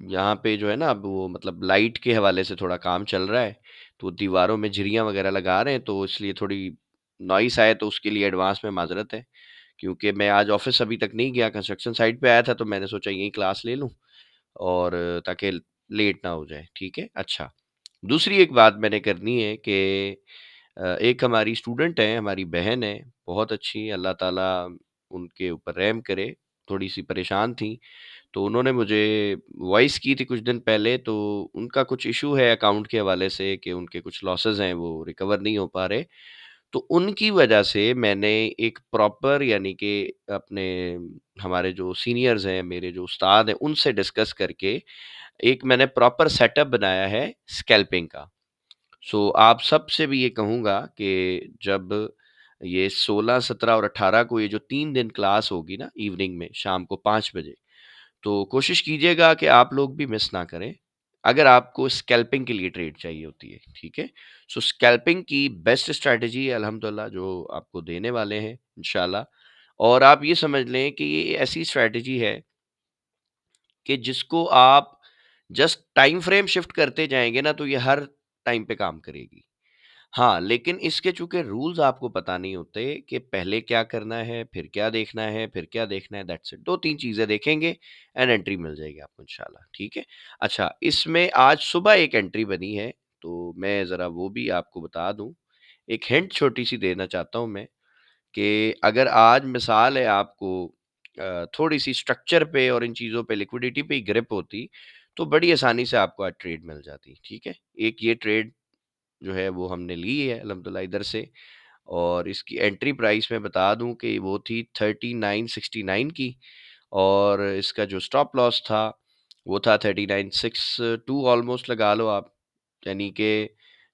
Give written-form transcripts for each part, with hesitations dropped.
यहाँ पे जो है ना, अब वो मतलब लाइट के हवाले से थोड़ा काम चल रहा है, तो दीवारों में झिरियाँ वगैरह लगा रहे हैं, तो इसलिए थोड़ी नॉइस आए तो उसके लिए एडवांस में माज़रत है। क्योंकि मैं आज ऑफ़िस अभी तक नहीं गया, कंस्ट्रक्शन साइट पे आया था, तो मैंने सोचा यहीं क्लास ले लूँ और ताकि लेट ना हो जाए, ठीक है? अच्छा, दूसरी एक बात मैंने करनी है कि एक हमारी स्टूडेंट हैं, हमारी बहन है, बहुत अच्छी, अल्लाह ताला उनके ऊपर रहम करे, थोड़ी-सी परेशान थीं, तो उन्होंने मुझे वॉइस की थी कुछ दिन पहले, तो उनका कुछ इश्यू है अकाउंट के हवाले से कि उनके कुछ लॉसेस हैं, वो रिकवर नहीं हो पा रहे। तो उनकी वजह से मैंने एक प्रॉपर, यानी कि अपने हमारे जो सीनियर्स हैं, मेरे जो उस्ताद हैं, उनसे डिस्कस करके एक मैंने प्रॉपर सेटअप बनाया है स्कैल्पिंग का। सो आप सबसे भी ये कहूँगा कि जब ये 16, 17 और 18 को ये जो 3 दिन क्लास होगी ना इवनिंग में शाम को 5 बजे, तो कोशिश कीजिएगा कि आप लोग भी मिस ना करें, अगर आपको स्कैल्पिंग के लिए ट्रेड चाहिए होती है, ठीक है? सो स्कैल्पिंग की बेस्ट स्ट्रैटेजी है अल्हम्दुलिल्लाह जो आपको देने वाले हैं इंशाल्लाह, और आप ये समझ लें कि ये ऐसी स्ट्रैटेजी है कि जिसको आप जस्ट टाइम फ्रेम शिफ्ट करते जाएँगे ना, तो ये हर टाइम पे काम करेगी। हाँ, लेकिन इसके चूँकि रूल्स आपको पता नहीं होते कि पहले क्या करना है, फिर क्या देखना है, फिर क्या देखना है, दैट्स इट। 2-3 चीज़ें देखेंगे एंड एंट्री मिल जाएगी आपको इंशाल्लाह, ठीक है? अच्छा, इसमें आज सुबह एक एंट्री बनी है, तो मैं ज़रा वो भी आपको बता दूँ। एक हिंट छोटी-सी देना चाहता हूँ मैं कि अगर आज मिसाल है आपको थोड़ी-सी स्ट्रक्चर पे और इन चीज़ों पे, लिक्विडिटी पे ही ग्रिप होती, तो बड़ी आसानी से आपको आज ट्रेड मिल जाती, ठीक है? एक ये ट्रेड जो है वो हमने ली है अल्हम्दुलिल्लाह इधर से, और इसकी एंट्री प्राइस मैं बता दूँ कि वो थी 3969 की, और इसका जो स्टॉप लॉस था वो था 3962 ऑलमोस्ट लगा लो आप, यानी कि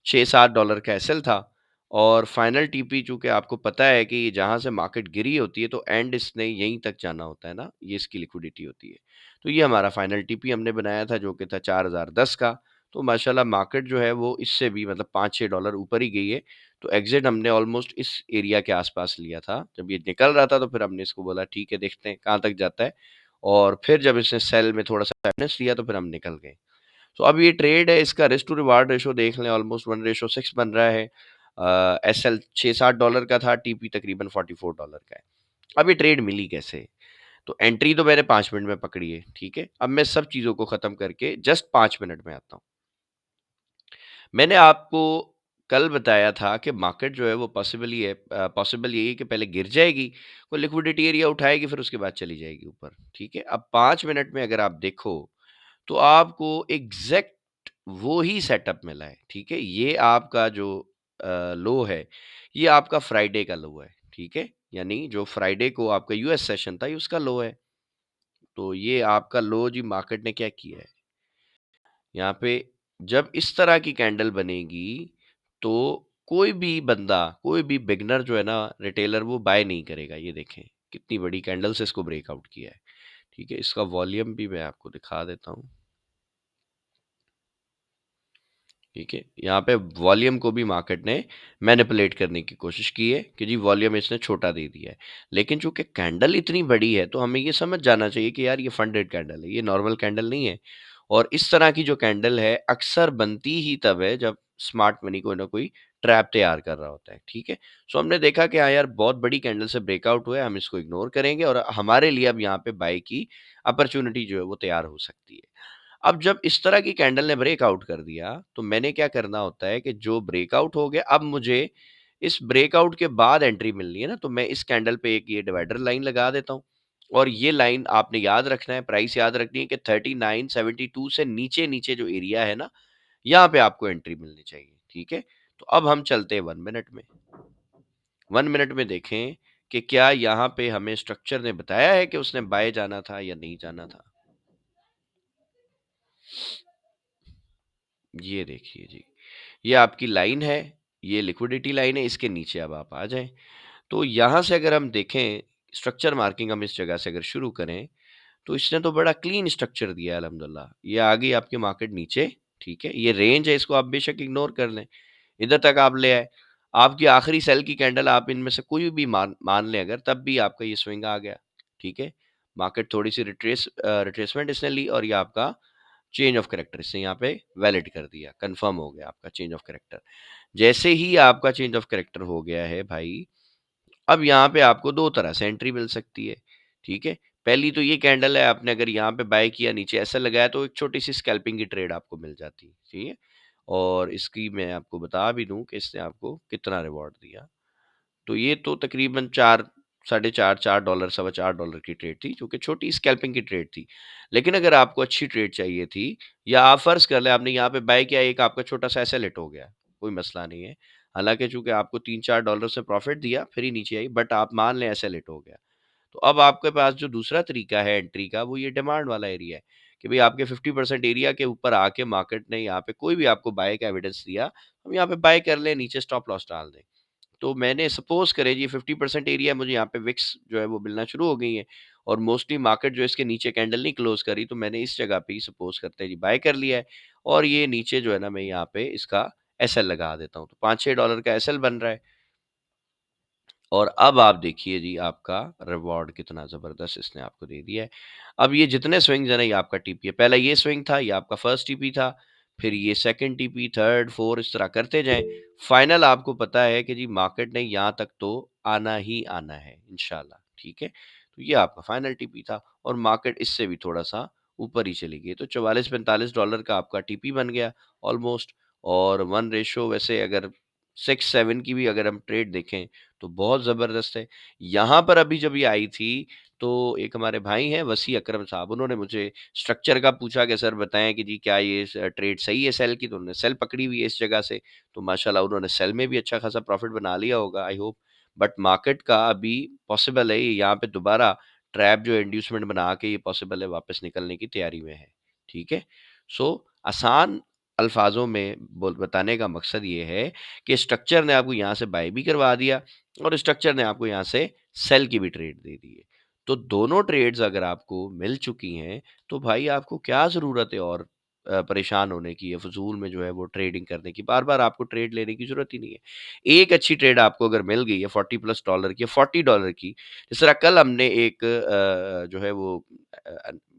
$6-7 का एसएल था। और फाइनल टीपी चूँकि आपको पता है कि जहाँ से मार्केट गिरी होती है तो एंड इसने यहीं तक जाना होता है ना, ये इसकी लिक्विडिटी होती है। तो ये हमारा फाइनल टीपी हमने बनाया था जो कि था 4010 का। तो माशाल्लाह मार्केट जो है वो इससे भी मतलब $5-6 ऊपर ही गई है। तो एग्ज़िट हमने ऑलमोस्ट इस एरिया के आस-पास लिया था। जब ये निकल रहा था तो फिर हमने इसको बोला ठीक है, देखते हैं कहाँ तक जाता है, और फिर जब इसने सेल में थोड़ा-सा माइनस लिया तो फिर हम निकल गए। तो अब ये ट्रेड है, इसका रिस्क टू रिवार्ड रेशो देख लें, ऑलमोस्ट 1/6 बन रहा है। एसएल $6-7 का था, टीपी तकरीबन $44 का है। अब ये ट्रेड मिली कैसे? तो एंट्री तो मैंने 5 मिनट में पकड़ी है, ठीक है? अब मैं सब चीज़ों को ख़त्म करके जस्ट 5 मिनट में आता हूँ। मैंने आपको कल बताया था कि मार्केट जो है वो पॉसिबल यही है कि पहले गिर जाएगी, कोई लिक्विडिटी एरिया उठाएगी, फिर उसके बाद चली जाएगी ऊपर, ठीक है? अब 5 मिनट में अगर आप देखो, तो आपको एग्ज़ैक्ट वो ही सेटअप मिला है, ठीक है? ये आपका जो लो है, ये आपका फ्राइडे का लो है, ठीक है? यानी जो फ्राइडे को आपका यूएस सेशन था, ये उसका लो है। तो ये आपका लो जी मार्केट ने क्या किया है, यहाँ पे जब इस तरह की कैंडल बनेगी, तो कोई भी बंदा, कोई भी बिगिनर जो है ना, रिटेलर, वो बाय नहीं करेगा। ये देखें, कितनी बड़ी कैंडल से इसको ब्रेकआउट किया है, ठीक है? इसका वॉल्यूम भी मैं आपको दिखा देता हूँ। ठीक है, यहाँ पे वॉल्यूम को भी मार्केट ने मैनिपुलेट करने की कोशिश की है कि जी वॉल्यूम इसने छोटा दे दिया है, लेकिन चूंकि कैंडल इतनी बड़ी है तो हमें ये समझ जाना चाहिए कि यार ये फंडेड कैंडल है, ये नॉर्मल कैंडल नहीं है। और इस तरह की जो कैंडल है अक्सर बनती ही तब है जब स्मार्ट मनी कोई ना कोई ट्रैप तैयार कर रहा होता है, ठीक है? सो हमने देखा कि हाँ यार, बहुत बड़ी कैंडल से ब्रेकआउट हुआ है, हम इसको इग्नोर करेंगे और हमारे लिए अब यहाँ पे बाय की अपॉर्चुनिटी जो है वो तैयार हो सकती है। अब जब इस तरह की कैंडल ने ब्रेकआउट कर दिया, तो मैंने क्या करना होता है कि जो ब्रेकआउट हो गया, अब मुझे इस ब्रेकआउट के बाद एंट्री मिलनी है ना, तो मैं इस कैंडल पे एक ये डिवाइडर लाइन लगा देता हूँ। और ये लाइन आपने याद रखना है, प्राइस याद रखनी है कि 3972 से नीचे-नीचे जो एरिया है ना, यहाँ पे आपको एंट्री मिलनी चाहिए, ठीक है? तो अब हम चलते हैं 1 मिनट में। 1 मिनट में देखें कि क्या यहाँ पे हमें स्ट्रक्चर ने बताया है कि उसने बाय जाना था या नहीं जाना था? ये देखिए जी। ये आपकी लाइन है, ये लिक्विडिटी लाइन है, इसके नीचे अब आप आ जाएँ। तो यहाँ से अगर हम देखें, स्ट्रक्चर मार्किंग हम इस जगह से अगर शुरू करें, तो इसने तो बड़ा क्लीन स्ट्रक्चर दिया है अल्हम्दुलिल्लाह। ये आ गई आपकी मार्केट नीचे, ठीक है? ये रेंज है, इसको आप बेशक इग्नोर कर लें। इधर तक आप ले आए। आपकी आखिरी सेल की कैंडल आप इनमें से कोई भी मान मान लें अगर, तब भी आपका ये स्विंग आ गया, ठीक है? मार्केट थोड़ी-सी रिट्रेसमेंट इसने ली और ये आपका चेंज ऑफ कैरेक्टर इसने यहाँ पे वैलिड कर दिया, कंफर्म हो गया आपका चेंज ऑफ कैरेक्टर। जैसे ही आपका चेंज ऑफ कैरेक्टर हो गया है भाई, अब यहाँ पे आपको 2 तरह से एंट्री मिल सकती है, ठीक है? पहली तो ये कैंडल है, आपने अगर यहाँ पे बाय किया, नीचे ऐसा लगाया, तो एक छोटी-सी स्कैल्पिंग की ट्रेड आपको मिल जाती है, ठीक है? और इसकी मैं आपको बता भी दूँ कि इसने आपको कितना रिवॉर्ड दिया। तो ये तो तकरीबन 4 साढ़े 4 $4 सवा $4 की ट्रेड थी, जो कि छोटी स्कैल्पिंग की ट्रेड थी। लेकिन अगर आपको अच्छी ट्रेड चाहिए थी, या आप फ़र्ज़ कर लें आपने यहाँ पे बाय किया, एक आपका छोटा-सा ऐसा हिट हो गया, कोई मसला नहीं है। हालाँकि चूँकि आपको 3-4 डॉलर से प्रॉफ़िट दिया, फिर ही नीचे आई, बट आप मान लें ऐसा हिट हो गया। तो अब आपके पास जो दूसरा तरीका है एंट्री का, वो ये डिमांड वाला एरिया है, कि भई आपके 50% एरिया के ऊपर आके मार्केट ने यहाँ पे कोई भी आपको बाय का एविडेंस दिया, हम यहाँ पे बाय कर लें, नीचे स्टॉप लॉस डाल दें। तो मैंने सपोज़ करें जी 50% एरिया मुझे यहाँ पे विक्स जो है वो मिलना शुरू हो गई है, और मोस्टली मार्केट जो है इसके नीचे कैंडल नहीं क्लोज़ करी, तो मैंने इस जगह पे ही सपोज़ करते हैं जी बाय कर लिया है, और ये नीचे जो है ना, मैं यहाँ पे इसका एसएल लगा देता हूँ। तो $5-6 का एसएल बन रहा है। और अब आप देखिए जी आपका रिवॉर्ड कितना ज़बरदस्त इसने आपको दे दिया है। अब ये जितने स्विंग्स हैं ना, ये आपका टीपी है। पहला ये स्विंग था, ये आपका फर्स्ट टीपी था, फिर ये सेकंड टीपी, थर्ड, फोर्थ, इस तरह करते जाएँ। फाइनल आपको पता है कि जी मार्केट ने यहाँ तक तो आना ही आना है इंशाल्लाह, ठीक है? तो ये आपका फाइनल टीपी था, और मार्केट इससे भी थोड़ा-सा ऊपर ही चली गई। तो $44-45 का आपका टीपी बन गया ऑलमोस्ट, और 1 रेशियो वैसे अगर 6-7 की भी अगर हम ट्रेड देखें, तो बहुत ज़बरदस्त है। यहाँ पर अभी जब ये आई थी, तो एक हमारे भाई हैं वसी अकरम साहब, उन्होंने मुझे स्ट्रक्चर का पूछा कि सर बताएँ कि जी क्या ये ट्रेड सही है सेल की? तो उन्होंने सेल पकड़ी हुई है इस जगह से, तो माशाल्लाह उन्होंने सेल में भी अच्छा खासा प्रॉफ़िट बना लिया होगा, आई होप। बट मार्केट का अभी पॉसिबल है ये यहाँ पे दोबारा ट्रैप जो है इंड्यूसमेंट बना के, ये पॉसिबल है वापस निकलने की तैयारी में है, ठीक है? सो आसान अल्फ़ाज़ों में बोल बताने का मकसद ये है कि स्ट्रक्चर ने आपको यहाँ से बाय भी करवा दिया, और स्ट्रक्चर ने आपको यहाँ से सेल की भी ट्रेड दे दी है। तो दोनों ट्रेड्स अगर आपको मिल चुकी हैं, तो भाई आपको क्या ज़रूरत है और परेशान होने की, या फ़ुज़ूल में जो है वो ट्रेडिंग करने की। बार-बार आपको ट्रेड लेने की ज़रूरत ही नहीं है। एक अच्छी ट्रेड आपको अगर मिल गई है $40+ की या $40 की, जिस तरह कल हमने एक जो है वो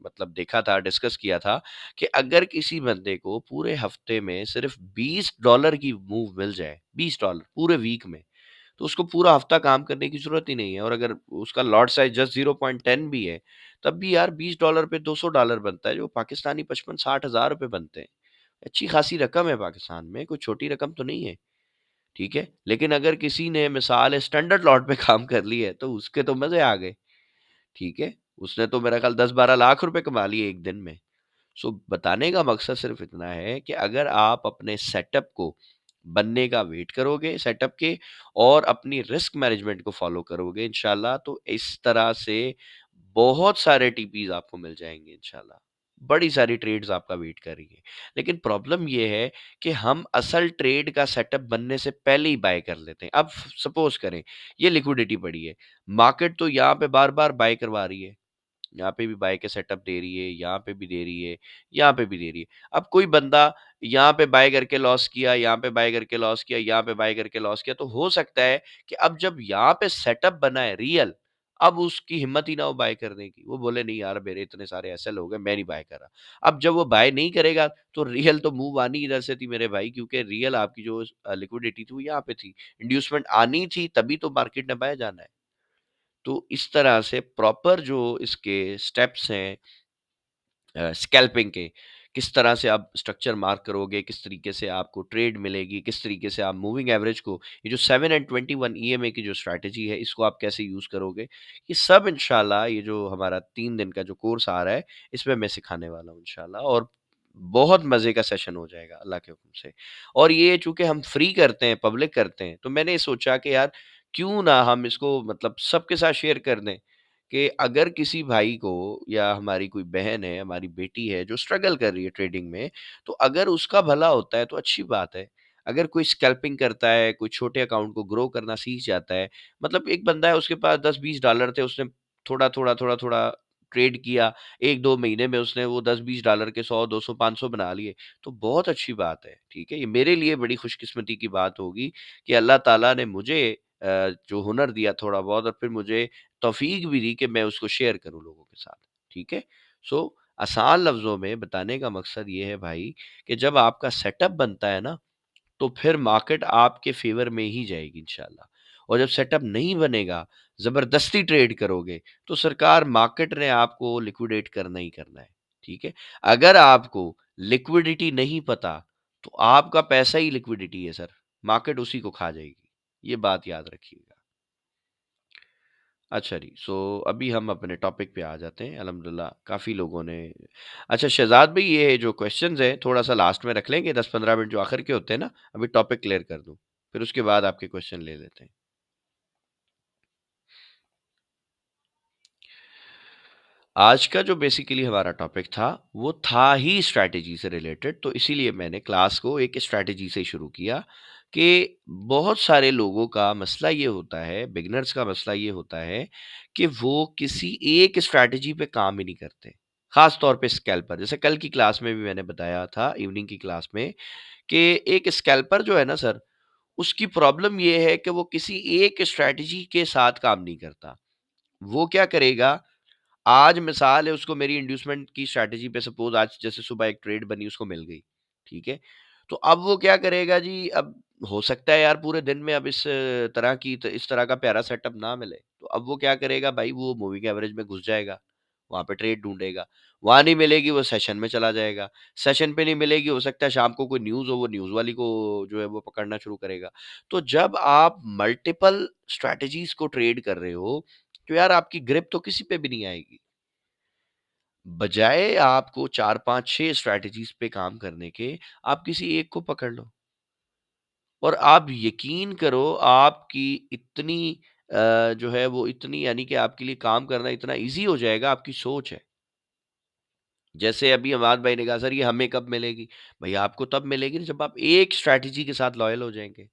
मतलब देखा था, डिस्कस किया था, कि अगर किसी बंदे को पूरे हफ्ते में सिर्फ $20 की मूव मिल जाए, $20 पूरे वीक में, तो उसको पूरा हफ्ता काम करने की ज़रूरत ही नहीं है। और अगर उसका लॉट साइज़ जस्ट 0.10 भी है, तब भी यार $20 पे $200 बनता है, जो पाकिस्तानी 55-60 हज़ार रुपए बनते हैं। अच्छी खासी रकम है पाकिस्तान में, कोई छोटी रकम तो नहीं है, ठीक है? लेकिन अगर किसी ने मिसाल है स्टैंडर्ड लॉट पे काम कर ली है, तो उसके तो मज़े आ गए, ठीक है? उसने तो मेरा ख़्याल 10-12 लाख रुपए कमा लिए एक दिन में। सो बताने का मकसद सिर्फ इतना है कि अगर आप अपने सेटअप को बनने का वेट करोगे सेटअप के, और अपनी रिस्क मैनेजमेंट को फॉलो करोगे इंशाल्लाह, तो इस तरह से बहुत सारे टीपीज आपको मिल जाएंगे इंशाल्लाह। बड़ी सारी ट्रेड्स आपका वेट कर रही है। लेकिन प्रॉब्लम ये है कि हम असल ट्रेड का सेटअप बनने से पहले ही बाय कर लेते हैं। अब सपोज करें ये लिक्विडिटी पड़ी है, मार्केट तो यहाँ पे बार बार बाय करवा रही है, यहाँ पे भी बाय का सेटअप दे रही है, यहाँ पे भी दे रही है, यहाँ पे भी दे रही है। अब कोई बंदा यहाँ पे बाय करके लॉस किया, यहाँ पे बाय करके लॉस किया, यहाँ पे बाय करके लॉस किया, तो हो सकता है कि अब जब यहाँ पे सेटअप बना है रियल, अब उसकी हिम्मत ही ना हो बाय करने की। वो बोले नहीं यार मेरे इतने सारे एसएल हो गए, मैं नहीं बाय कर रहा। अब जब वो बाय नहीं करेगा, तो रियल तो मूव आनी इधर से थी मेरे भाई, क्योंकि रियल आपकी जो लिक्विडिटी थी वो यहाँ पे थी। इंड्यूसमेंट आनी थी तभी तो मार्केट ने बाय जाना है। तो इस तरह से प्रॉपर जो इसके स्टेप्स हैं स्कैल्पिंग के, किस तरह से आप स्ट्रक्चर मार्क करोगे, किस तरीके से आपको ट्रेड मिलेगी, किस तरीके से आप मूविंग एवरेज को, ये जो 7 एंड 21 ईएमए की जो स्ट्रैटेजी है, इसको आप कैसे यूज़ करोगे, ये सब इंशाल्लाह ये जो हमारा 3 दिन का जो कोर्स आ रहा है, इसमें मैं सिखाने वाला हूँ इंशाल्लाह। और बहुत मज़े का सेशन हो जाएगा अल्लाह के हुक्म से। और ये चूँकि हम फ्री करते हैं, पब्लिक करते हैं, तो मैंने सोचा कि यार क्यों ना हम इसको मतलब सबके साथ शेयर कर दें, कि अगर किसी भाई को, या हमारी कोई बहन है, हमारी बेटी है जो स्ट्रगल कर रही है ट्रेडिंग में, तो अगर उसका भला होता है तो अच्छी बात है। अगर कोई स्कैल्पिंग करता है, कोई छोटे अकाउंट को ग्रो करना सीख जाता है, मतलब एक बंदा है उसके पास $10-20 थे, उसने थोड़ा-थोड़ा, थोड़ा-थोड़ा ट्रेड किया, 1-2 महीने में उसने वो $10-20 के 100, 200, 500 बना लिए, तो बहुत अच्छी बात है, ठीक है? ये मेरे लिए बड़ी खुशकिस्मती की बात होगी कि अल्लाह ताला ने मुझे जो हुनर दिया थोड़ा बहुत, और फिर मुझे तौफ़ीक भी दी कि मैं उसको शेयर करूँ लोगों के साथ, ठीक है? सो आसान लफ्ज़ों में बताने का मकसद ये है भाई कि जब आपका सेटअप बनता है ना, तो फिर मार्केट आपके फ़ेवर में ही जाएगी इंशाल्लाह। और जब सेटअप नहीं बनेगा, ज़बरदस्ती ट्रेड करोगे, तो सरकार मार्केट ने आपको लिक्विडेट करना ही करना है, ठीक है? अगर आपको लिक्विडिटी नहीं पता, तो आपका पैसा ही लिक्विडिटी है सर, मार्केट उसी को खा जाएगी। ये बात याद रखिएगा। अच्छा जी, सो अभी हम अपने टॉपिक पे आ जाते हैं। अल्हम्दुलिल्लाह काफ़ी लोगों ने अच्छा शहज़ाद भाई ये जो क्वेश्चंस हैं थोड़ा-सा लास्ट में रख लेंगे 10-15 मिनट जो आखिर के होते हैं ना, अभी टॉपिक क्लियर कर दूँ। फिर उसके बाद आपके क्वेश्चन ले लेते हैं। आज का जो बेसिकली हमारा टॉपिक था, वो था ही स्ट्रैटेजी से रिलेटेड, तो इसीलिए मैंने क्लास को एक स्ट्रैटेजी से शुरू किया कि बहुत सारे लोगों का मसला ये होता है, बिगिनर्स का मसला ये होता है कि वो किसी एक स्ट्रैटेजी पे काम ही नहीं करते। खास तौर पे स्कैल्पर, जैसे कल की क्लास में भी मैंने बताया था, इवनिंग की क्लास में, कि एक स्कैल्पर जो है ना सर, उसकी प्रॉब्लम ये है कि वो किसी एक स्ट्रैटेजी के साथ काम नहीं करता। वो क्या करेगा, आज मिसाल है उसको मेरी इंड्यूसमेंट की स्ट्रैटेजी पे सपोज़ आज जैसे सुबह एक ट्रेड बनी उसको मिल गई, ठीक है? तो अब वो क्या करेगा जी, अब हो सकता है यार पूरे दिन में अब इस तरह का प्यारा सेटअप ना मिले, तो अब वो क्या करेगा भाई, वो मूविंग एवरेज में घुस जाएगा, वहाँ पे ट्रेड ढूँढेगा, वहाँ नहीं मिलेगी वो सेशन में चला जाएगा, सेशन पे नहीं मिलेगी हो सकता है शाम को कोई न्यूज़ हो, वो न्यूज़ वाली को जो है वो पकड़ना शुरू करेगा। तो जब आप मल्टीपल स्ट्रैटेजीज़ को ट्रेड कर रहे हो, तो यार आपकी ग्रिप तो किसी पे भी नहीं आएगी। बजाय आपको 4, 5, 6 स्ट्रैटेजीज़ पे काम करने के, आप किसी एक को पकड़ लो और आप यकीन करो आपकी इतनी जो है वो इतनी यानी कि आपके लिए काम करना इतना ईज़ी हो जाएगा, आपकी सोच है। जैसे अभी अमाद भाई ने कहा सर ये हमें कब मिलेगी? भई आपको तब मिलेगी ना जब आप एक स्ट्रैटेजी के साथ लॉयल हो जाएँगे।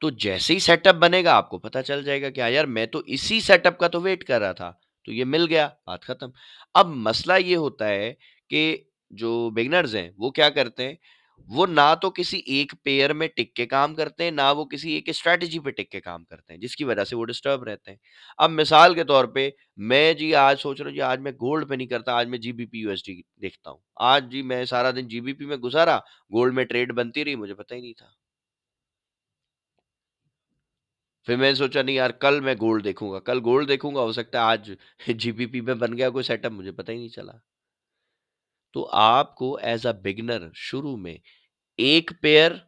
तो जैसे ही सेटअप बनेगा आपको पता चल जाएगा कि हाँ यार मैं तो इसी सेटअप का तो वेट कर रहा था, तो ये मिल गया, बात खत्म। अब मसला ये होता है कि जो बिगिनर्स हैं वो क्या करते हैं, वो ना तो किसी एक पेयर में टिक के काम करते हैं, ना वो किसी एक स्ट्रैटेजी पे टिक के काम करते हैं, जिसकी वजह से वो डिस्टर्ब रहते हैं। अब मिसाल के तौर पे मैं जी आज सोच रहा हूँ जी आज मैं गोल्ड पे नहीं करता, आज मैं जीबीपी यूएसडी देखता हूँ। आज जी मैं सारा दिन जीबीपी में गुज़ारा, गोल्ड में ट्रेड बनती रही, मुझे पता ही नहीं था। फिर मैंने सोचा नहीं यार कल गोल्ड देखूँगा हो सकता है आज जीबीपी में बन गया कोई सेटअप मुझे पता ही नहीं चला। तो आपको एज़ अ बिगिनर शुरू में एक पेयर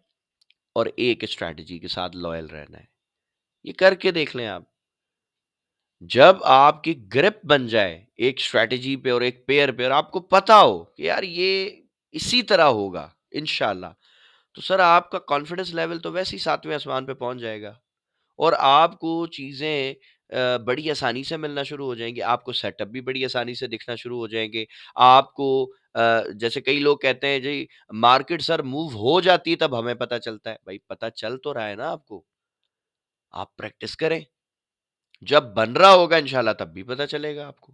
और एक स्ट्रैटेजी के साथ लॉयल रहना है। ये करके देख लें आप। जब आपकी ग्रिप बन जाए एक स्ट्रैटेजी पे और एक पेयर पे और आपको पता हो कि यार ये इसी तरह होगा इंशाल्लाह, तो सर आपका कॉन्फिडेंस लेवल तो वैसे ही 7वें आसमान पे पहुँच जाएगा। और आपको चीज़ें बड़ी आसानी से मिलना शुरू हो जाएँगी, आपको सेटअप भी बड़ी आसानी से दिखना शुरू हो जाएँगे। आपको जैसे कई लोग कहते हैं जी मार्केट सर मूव हो जाती है तब हमें पता चलता है। भाई पता चल तो रहा है ना आपको, आप प्रैक्टिस करें। जब बन रहा होगा इंशाल्लाह तब भी पता चलेगा आपको।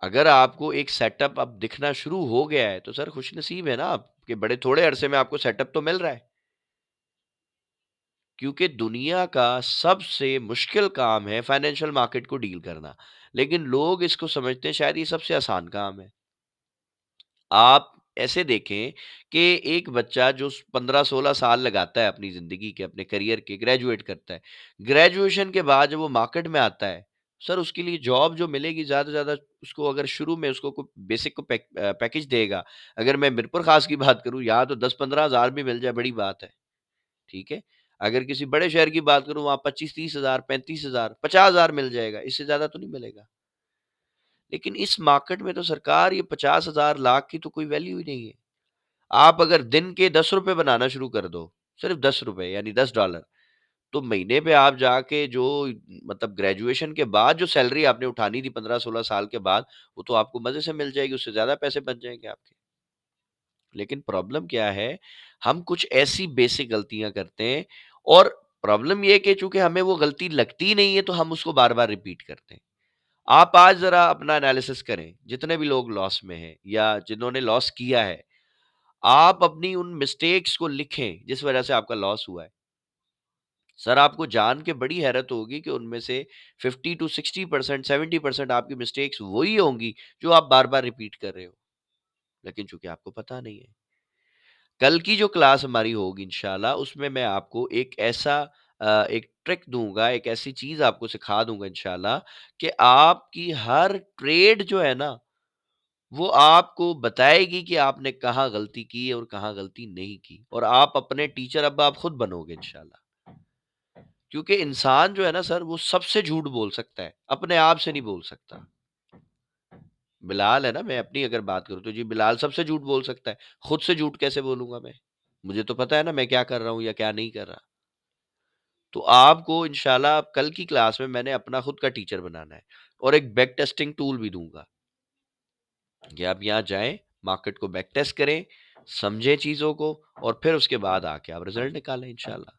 अगर आपको एक सेटअप अब दिखना शुरू हो गया है, तो सर खुशनसीब है ना आप कि बड़े थोड़े अरसे में आपको सेटअप तो मिल रहा है। क्योंकि दुनिया का सबसे मुश्किल काम है फाइनेंशियल मार्केट को डील करना। लेकिन लोग इसको समझते हैं शायद ये सबसे आसान काम है। आप ऐसे देखें कि एक बच्चा जो 15-16 साल लगाता है अपनी ज़िंदगी के, अपने करियर के, ग्रेजुएट करता है। ग्रेजुएशन के बाद जब वो मार्केट में आता है, सर उसके लिए जॉब जो मिलेगी ज़्यादा से ज़्यादा उसको अगर शुरू में उसको कोई बेसिक को पैकेज देगा। अगर मैं मिरपुर ख़ास की बात करूँ, यहाँ तो 10-15 हज़ार भी मिल जाए बड़ी बात है। ठीक है? अगर किसी बड़े शहर की बात करूँ वहाँ 25-30 हज़ार, 35 हज़ार, 50 हज़ार मिल जाएगा, इससे ज़्यादा तो नहीं मिलेगा। लेकिन इस मार्केट में तो सरकार ये 50 हज़ार, लाख की तो कोई वैल्यू ही नहीं है। आप अगर दिन के ₹10 बनाना शुरू कर दो, सिर्फ़ ₹10 यानी $10 तो महीने पे आप जाके जो मतलब ग्रेजुएशन के बाद जो सैलरी आपने उठानी थी 15-16 साल के बाद, वो तो आपको मज़े से मिल जाएगी, उससे ज़्यादा पैसे बन जाएँगे आपके। लेकिन प्रॉब्लम क्या है, हम कुछ ऐसी बेसिक गलतियाँ करते हैं और प्रॉब्लम ये है कि चूँकि हमें वो गलती लगती नहीं है, तो हम उसको बार-बार रिपीट करते हैं। आप आज ज़रा अपना एनालिसिस करें, जितने भी लोग लॉस में हैं या जिन्होंने लॉस किया है, आप अपनी उन मिस्टेक्स को लिखें, जिस वजह से आपका लॉस हुआ है। सर आपको जान के बड़ी हैरत होगी कि उनमें से 50 टू 60% 70% आपकी मिस्टेक्स वही होंगी जो आप बार-बार रिपीट कर रहे हो। लेकिन चूँकि आपको पता नहीं है। कल की जो क्लास हमारी होगी इंशाल्लाह उसमें मैं आपको एक ऐसा एक ट्रिक दूँगा, एक ऐसी चीज़ आपको सिखा दूँगा इंशाल्लाह कि आपकी हर ट्रेड जो है ना, वो आपको बताएगी कि आपने कहाँ गलती की और कहाँ गलती नहीं की और आप अपने टीचर अब आप खुद बनोगे इंशाल्लाह। क्योंकि इंसान जो है ना सर वो सबसे झूठ बोल सकता है, अपने आप से नहीं बोल सकता। बिलाल है ना, मैं अपनी अगर बात करूँ तो जी बिलाल सबसे झूठ बोल सकता है, खुद से झूठ कैसे बोलूँगा मैं? मुझे तो पता है ना मैं क्या कर रहा हूँ या क्या नहीं कर रहा। तो आपको इंशाल्लाह कल की क्लास में मैंने अपना खुद का टीचर बनाना है और एक बैक टेस्टिंग टूल भी दूँगा कि आप यहाँ जाएँ, मार्केट को बैक टेस्ट करें, समझें चीज़ों को और फिर उसके बाद आके आप रिज़ल्ट निकालें इंशाल्लाह।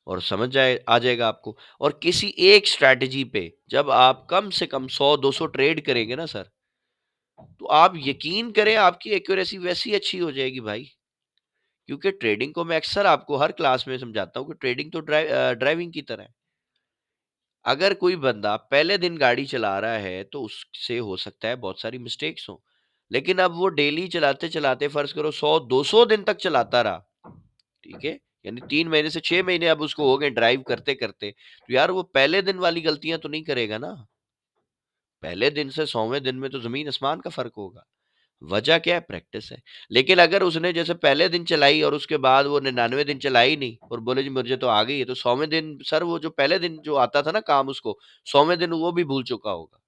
और समझ जाए आ जाएगा आपको। और किसी एक स्ट्रैटेजी पे जब आप कम से कम 100-200 ट्रेड करेंगे ना सर, तो आप यकीन करें आपकी एक्यूरेसी वैसी अच्छी हो जाएगी भाई। क्योंकि ट्रेडिंग को मैं अक्सर आपको हर क्लास में समझाता हूँ कि ट्रेडिंग तो ड्राइविंग की तरह है। अगर कोई बंदा पहले दिन गाड़ी चला रहा है तो उससे हो सकता है बहुत सारी मिस्टेक्स हो। लेकिन अब वो डेली चलाते-चलाते फ़र्ज़ करो 100-200 दिन तक चलाता रहा, ठीक है? यानी 3 महीने से 6 महीने अब उसको हो गए ड्राइव करते-करते, तो यार वो पहले दिन वाली गलतियाँ तो नहीं करेगा ना। पहले दिन से 100वें दिन में तो ज़मीन-आसमान का फ़र्क होगा। वजह क्या है? प्रैक्टिस है। लेकिन अगर उसने जैसे पहले दिन चलाई और उसके बाद वो 99 दिन चलाई नहीं और बोले जी मुझे तो आ गई है, तो 100वें दिन सर वो जो पहले दिन जो आता था ना काम उसको, 100वें दिन वो भी भूल चुका होगा।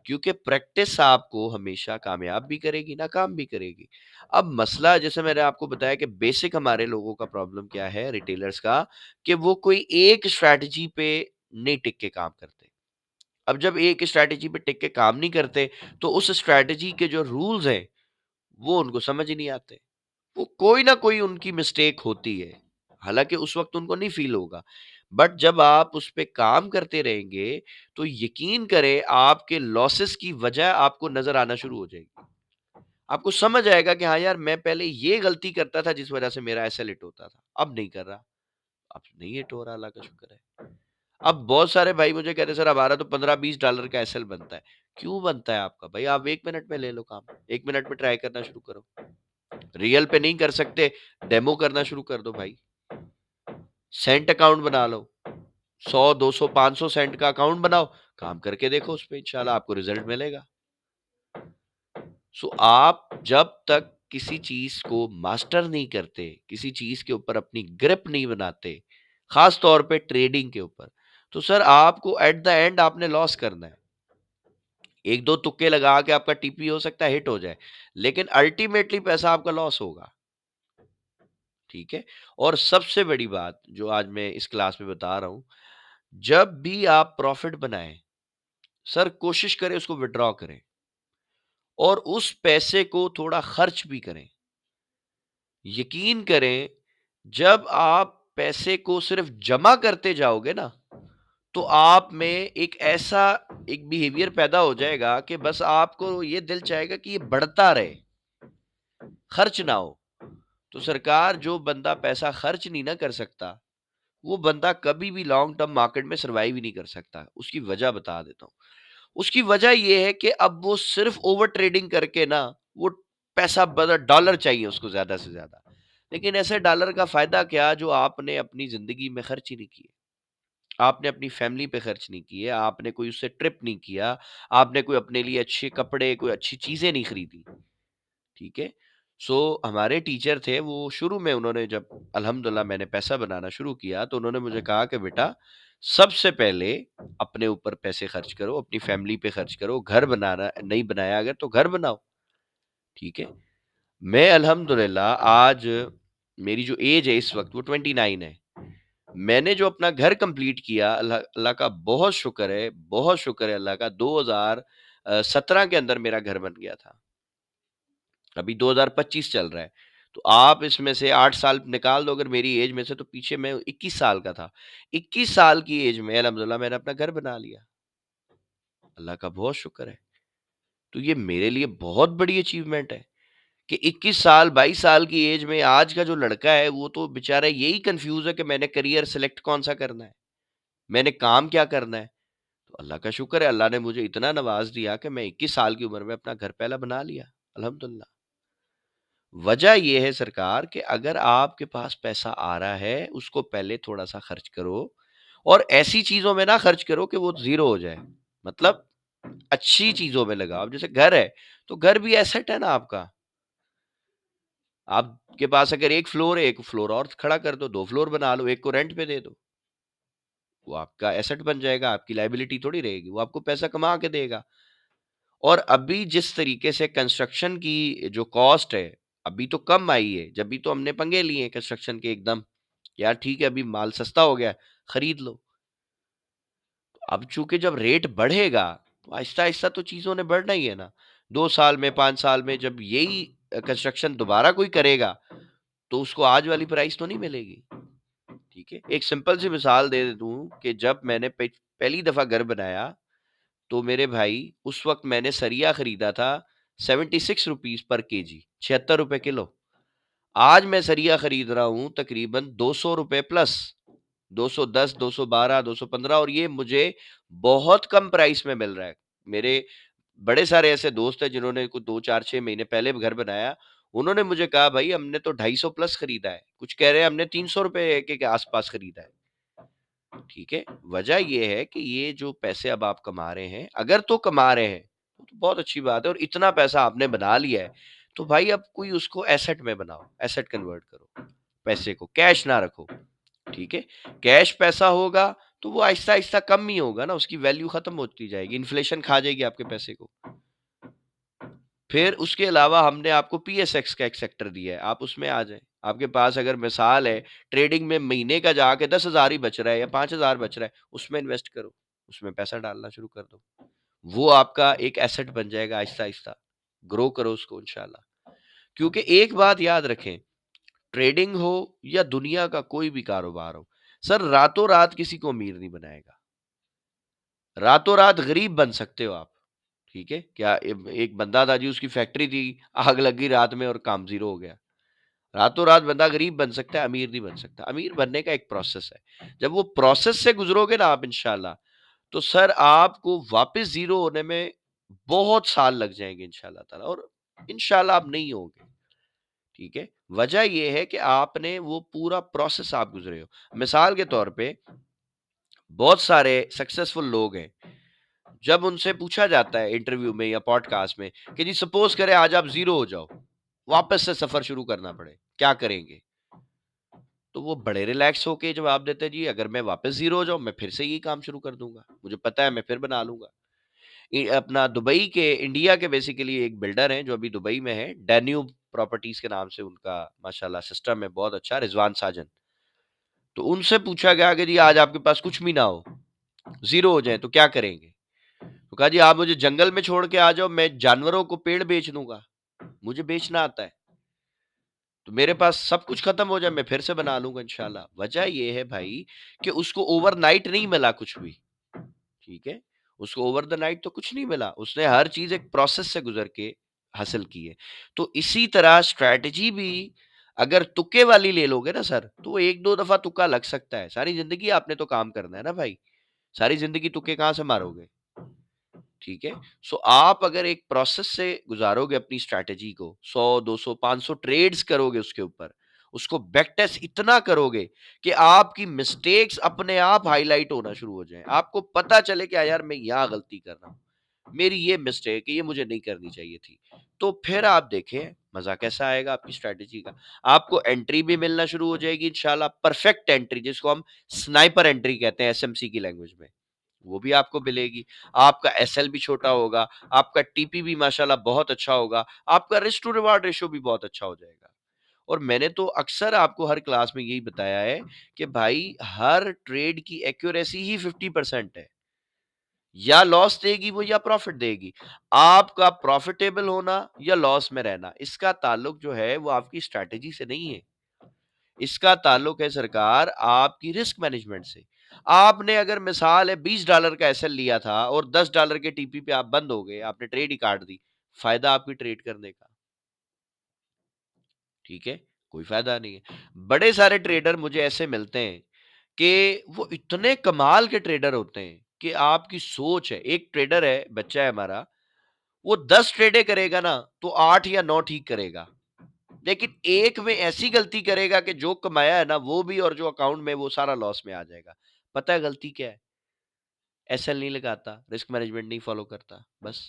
क्योंकि प्रैक्टिस आपको हमेशा कामयाब भी करेगी, नाकाम भी करेगी। अब मसला जैसे मैंने आपको बताया कि बेसिक हमारे लोगों का प्रॉब्लम क्या है रिटेलर्स का, कि वो कोई एक स्ट्रैटेजी पे नहीं टिक के काम करते। अब जब एक स्ट्रैटेजी पे टिक के काम नहीं करते, तो उस स्ट्रैटेजी के जो रूल्स हैं, वो उनको समझ ही नहीं आते। वो कोई ना कोई उनकी मिस्टेक होती है। हालाँकि उस वक़्त उनको नहीं फ़ील होगा। बट जब आप उस पे काम करते रहेंगे, तो यकीन करें आपके लॉसेस की वजह आपको नज़र आना शुरू हो जाएगी। आपको समझ आएगा कि हाँ यार, मैं पहले ये गलती करता था जिस वजह से मेरा ऐसा हिट होता था। अब नहीं कर रहा। अब नहीं हिट हो रहा, अल्लाह का शुक्र है। अब बहुत सारे भाई मुझे कहते हैं सर हमारा तो $15-20 का एसएल बनता है। क्यों बनता है आपका? भाई आप 1 मिनट में ले लो काम। 1 मिनट में ट्राई करना शुरू करो। रियल पे नहीं कर सकते, डेमो करना शुरू कर दो भाई। सेंट अकाउंट बना लो। 100, 200, 500 सेंट का अकाउंट बनाओ, काम करके देखो उसपे इंशाल्लाह आपको रिजल्ट मिलेगा। सो आप जब तक किसी चीज़ को मास्टर नहीं करते, किसी चीज़ के ऊपर अपनी ग्रिप नहीं बनाते, खास तौर पे ट्रेडिंग के ऊपर, तो सर आपको एट द एंड आपने लॉस करना है। 1-2 तुक्के लगा के आपका टीपी हो सकता है हिट हो जाए, लेकिन अल्टीमेटली पैसा आपका लॉस होगा। ठीक है? और सबसे बड़ी बात जो आज मैं इस क्लास में बता रहा हूँ, जब भी आप प्रॉफिट बनाएँ, सर कोशिश करें उसको विथड्रॉ करें और उस पैसे को थोड़ा खर्च भी करें। यकीन करें, जब आप पैसे को सिर्फ जमा करते जाओगे ना, तो आप में एक बिहेवियर पैदा हो जाएगा कि बस आपको ये दिल चाहेगा कि ये बढ़ता रहे, खर्च ना हो। तो सरकार जो बंदा पैसा खर्च नहीं ना कर सकता, वो बंदा कभी भी लॉन्ग टर्म मार्केट में सर्वाइव ही नहीं कर सकता। उसकी वजह बता देता हूँ। उसकी वजह ये है कि अब वो सिर्फ ओवर ट्रेडिंग करके ना वो पैसा बड़ा डॉलर चाहिए उसको ज़्यादा से ज़्यादा। लेकिन ऐसे डॉलर का फ़ायदा क्या जो आपने अपनी ज़िंदगी में खर्च ही नहीं किए। आपने अपनी फैमिली पे खर्च नहीं किए, आपने कोई उससे ट्रिप नहीं किया, आपने कोई अपने लिए अच्छे कपड़े, कोई अच्छी चीज़ें नहीं खरीदी। ठीक है? सो हमारे टीचर थे वो शुरू में उन्होंने जब अल्हम्दुलिल्लाह मैंने पैसा बनाना शुरू किया तो उन्होंने मुझे कहा कि बेटा सबसे पहले अपने ऊपर पैसे खर्च करो, अपनी फैमिली पे खर्च करो, घर बनाना नहीं बनाया अगर तो घर बनाओ, ठीक है? मैं अल्हम्दुलिल्लाह आज मेरी जो एज है इस वक़्त वो 29 है। मैंने जो अपना घर कंप्लीट किया अल्लाह अल्लाह का बहुत शुक्र है अल्लाह का 2017 के अंदर मेरा घर बन गया था। अभी 2025 चल रहा है। तो आप इसमें से 8 साल निकाल दो अगर मेरी एज में से तो पीछे मैं 21 साल का था। 21 साल की एज में अल्हम्दुलिल्लाह मैंने अपना घर बना लिया। अल्लाह का बहुत शुक्र है। तो ये मेरे लिए बहुत बड़ी अचीवमेंट है कि 21 साल, 22 साल की एज में आज का जो लड़का है, वो तो बेचारा यही कन्फ्यूज़ है कि मैंने करियर सेलेक्ट कौन-सा करना है, मैंने काम क्या करना है। तो अल्लाह का शुक्र है, अल्लाह ने मुझे इतना नवाज़ दिया कि मैं 21 साल की उम्र में अपना घर पहला बना लिया, अल्हम्दुलिल्लाह। वजह ये है सरकार कि अगर आपके पास पैसा आ रहा है, उसको पहले थोड़ा-सा खर्च करो और ऐसी चीज़ों में ना खर्च करो कि वो ज़ीरो हो जाए। मतलब अच्छी चीज़ों में लगाओ। अब जैसे घर है, तो घर भी एसेट है ना आपका। आपके पास अगर 1 फ्लोर है, 1 फ्लोर और खड़ा कर दो, 2 फ्लोर बना लो, 1 को रेंट पे दे दो। वो आपका एसेट बन जाएगा, आपकी लायबिलिटी थोड़ी रहेगी, वो आपको पैसा कमा के देगा। और अभी जिस तरीके से कंस्ट्रक्शन की जो कॉस्ट है, अभी तो कम आई है, जब भी तो हमने पंगे लिए हैं कंस्ट्रक्शन के एकदम, यार ठीक है अभी माल सस्ता हो गया है, खरीद लो। अब चूँकि जब रेट बढ़ेगा, तो आहिस्ता-आहिस्ता तो चीज़ों ने बढ़ना ही है ना। 2 साल में, 5 साल में जब यही कंस्ट्रक्शन दोबारा कोई करेगा, तो उसको आज वाली प्राइस तो नहीं मिलेगी, ठीक है? एक सिंपल सी मिसाल दे दूँ कि जब मैंने पहली दफ़ा घर बनाया, तो मेरे भाई उस वक़्त मैंने सरिया खरीदा था 76 रुपीज़ पर केजी, ₹76 किलो। आज मैं सरिया खरीद रहा हूँ तकरीबन ₹200 प्लस, 210, 212, 215 और ये मुझे बहुत कम प्राइस में मिल रहा है। मेरे बड़े सारे ऐसे दोस्त हैं जिन्होंने कुछ 2, 4, 6 महीने पहले घर बनाया। उन्होंने मुझे कहा भाई हमने तो 250 प्लस खरीदा है। कुछ कह रहे हैं हमने ₹300 के आस-पास खरीदा है। ठीक है? वजह ये है कि ये जो पैसे अब आप कमा रहे हैं, अगर तो कमा रहे हैं, तो बहुत अच्छी बात है और इतना पैसा आपने बना लिया है, तो भाई अब कोई उसको एसेट में बनाओ, एसेट कन्वर्ट करो पैसे को, कैश ना रखो, ठीक है? कैश पैसा होगा, तो वो आहिस्ता-आहिस्ता कम ही होगा ना, उसकी वैल्यू खत्म होती जाएगी, इन्फ्लेशन खा जाएगी आपके पैसे को। फिर उसके अलावा हमने आपको पीएसएक्स का एक सेक्टर दिया है, आप उसमें आ जाएँ। आपके पास अगर मिसाल है, ट्रेडिंग में महीने का जाके 10,000 ही बच रहा है या 5,000 बच रहा है, उसमें इन्वेस्ट करो, उसमें पैसा डालना शुरू कर दो। वो आपका एक एसेट बन जाएगा आहिस्ता-आहिस्ता, ग्रो करो उसको इंशाल्लाह। क्योंकि एक बात याद रखें, ट्रेडिंग हो या दुनिया का कोई भी कारोबार हो, सर रातों-रात किसी को अमीर नहीं बनाएगा। रातों-रात गरीब बन सकते हो आप। ठीक है? क्या एक बंदा था जी उसकी फैक्ट्री थी, आग लग गई रात में और काम ज़ीरो हो गया। रातों-रात बंदा गरीब बन सकता है, अमीर नहीं बन सकता। अमीर बनने का एक प्रोसेस है। जब वो प्रोसेस से गुज़रोगे ना आप इंशाल्लाह, तो सर आपको वापस ज़ीरो होने में बहुत साल लग जाएँगे इंशाल्लाह ताला और इंशाल्लाह आप नहीं होगे। ठीक है? वजह ये है कि आपने वो पूरा प्रोसेस आप गुज़रे हो। मिसाल के तौर पे बहुत सारे सक्सेसफुल लोग हैं जब उनसे पूछा जाता है इंटरव्यू में या पॉडकास्ट में कि जी सपोज करें आज आप जीरो हो जाओ, वापस से सफर शुरू करना पड़े, क्या करेंगे? तो वो बड़े रिलैक्स होके जवाब देते हैं जी अगर मैं वापस जीरो हो जाऊं मैं फिर से यही काम शुरू कर दूंगा, मुझे पता है मैं फिर बना लूंगा। अपना दुबई के इंडिया के बेसिकली एक बिल्डर हैं जो अभी दुबई में है, डैन्यूब प्रॉपर्टीज के नाम से उनका माशाल्लाह सिस्टम है बहुत अच्छा, रिजवान साजन। तो उनसे पूछा गया कि जी आज आपके पास कुछ भी ना हो, जीरो हो जाए तो क्या करेंगे? तो कहा जी आप मुझे जंगल में छोड़ के आ जाओ, मैं जानवरों को पेड़ बेच दूंगा, मुझे बेचना आता है। तो मेरे पास सब कुछ खत्म हो जाए मैं फिर से बना लूंगा इंशाल्लाह। वजह ये है भाई कि उसको ओवरनाइट नहीं मिला कुछ भी, ठीक है? उसको ओवर द नाइट तो कुछ नहीं मिला, उसने हर चीज एक प्रोसेस से गुजर के हासिल की है। तो इसी तरह स्ट्रैटेजी भी अगर तुक्के वाली ले लोगे ना सर, तो वो एक दो दफा तुक्का लग सकता है, सारी जिंदगी आपने तो काम करना है ना भाई, सारी जिंदगी तुक्के कहाँ से मारोगे? ठीक है? सो आप अगर एक प्रोसेस से गुज़ारोगे अपनी स्ट्रैटेजी को, 100, 200, 500 ट्रेड्स करोगे उसके ऊपर, उसको बैक टेस्ट इतना करोगे कि आपकी मिस्टेक्स अपने आप हाइलाइट होना शुरू हो जाएँ। आपको पता चले कि यार मैं यहाँ गलती कर रहा हूँ। मेरी ये मिस्टेक है, ये मुझे नहीं करनी चाहिए थी। तो फिर आप देखें मज़ा कैसा आएगा आपकी स्ट्रैटेजी का। आपको एंट्री भी मिलना शुरू हो जाएगी इंशाल्लाह, परफेक्ट एंट्री जिसको हम स्नाइपर एंट्री कहते हैं एसएमसी की लैंग्वेज में। वो भी आपको मिलेगी। आपका एसएल भी छोटा होगा, आपका टीपी भी माशाल्लाह बहुत अच्छा होगा, आपका रिस्क टू रिवार्ड रेशियो भी बहुत अच्छा हो जाएगा। और मैंने तो अक्सर आपको हर क्लास में यही बताया है कि भाई हर ट्रेड की एक्यूरेसी ही 50% है। या लॉस देगी वो या प्रॉफिट देगी। आपका प्रॉफिटेबल होना या लॉस में रहना, इसका ताल्लुक जो है वो आपकी स्ट्रैटेजी से नहीं है। इसका ताल्लुक है सरकार आपकी रिस्क मैनेजमेंट से। आपने अगर मिसाल है $20 का एसएल लिया था और $10 के टीपी पे आप बंद हो गए, आपने ट्रेड ही काट दी, फायदा आपकी ट्रेड करने का। ठीक है? कोई फ़ायदा नहीं है। बड़े सारे ट्रेडर मुझे ऐसे मिलते हैं कि वो इतने कमाल के ट्रेडर होते हैं कि आपकी सोच है, एक ट्रेडर है, बच्चा है हमारा, वो 10 ट्रेडें करेगा ना, तो 8 या 9 ठीक करेगा। लेकिन एक में ऐसी गलती करेगा कि जो कमाया है ना, वो भी और जो अकाउंट में वो सारा लॉस में आ जाएगा। पता है गलती क्या है? एसएल नहीं लगाता, रिस्क मैनेजमेंट नहीं फॉलो करता, बस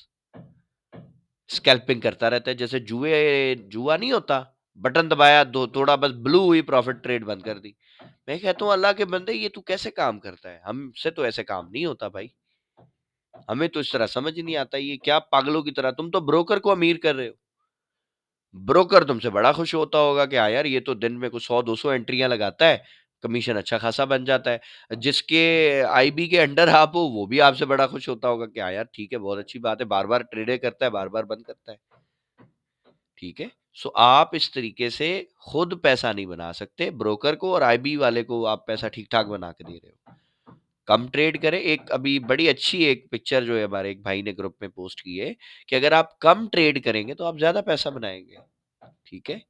स्कैल्पिंग करता रहता है। जैसे जुआ नहीं होता, बटन दबाया, दो थोड़ा बस ब्लू हुई, प्रॉफिट, ट्रेड बंद कर दी। मैं कहता हूँ अल्लाह के बंदे, ये तू कैसे काम करता है? हमसे तो ऐसे काम नहीं होता भाई। हमें तो इस तरह समझ ही नहीं आता, ये क्या पागलों की तरह, तुम तो ब्रोकर को अमीर कर रहे हो। ब्रोकर तुमसे बड़ा खुश होता होगा कि हाँ यार, ये तो दिन में कुछ 100-200 एंट्रियां लगाता है, कमीशन अच्छा खासा बन जाता है। जिसके आईबी के अंडर आप हो, वो भी आपसे बड़ा खुश होता होगा कि हाँ यार ठीक है, बहुत अच्छी बात है, बार बार ट्रेडे करता है, बार बार बंद करता है। ठीक है, सो आप इस तरीके से खुद पैसा नहीं बना सकते। ब्रोकर को और आईबी वाले को आप पैसा ठीक ठाक बना के दे रहे हो। कम ट्रेड करें। एक अभी बड़ी अच्छी एक पिक्चर जो है हमारे एक भाई ने ग्रुप में पोस्ट की है कि अगर आप कम ट्रेड करेंगे तो आप ज्यादा पैसा बनाएंगे। ठीक है,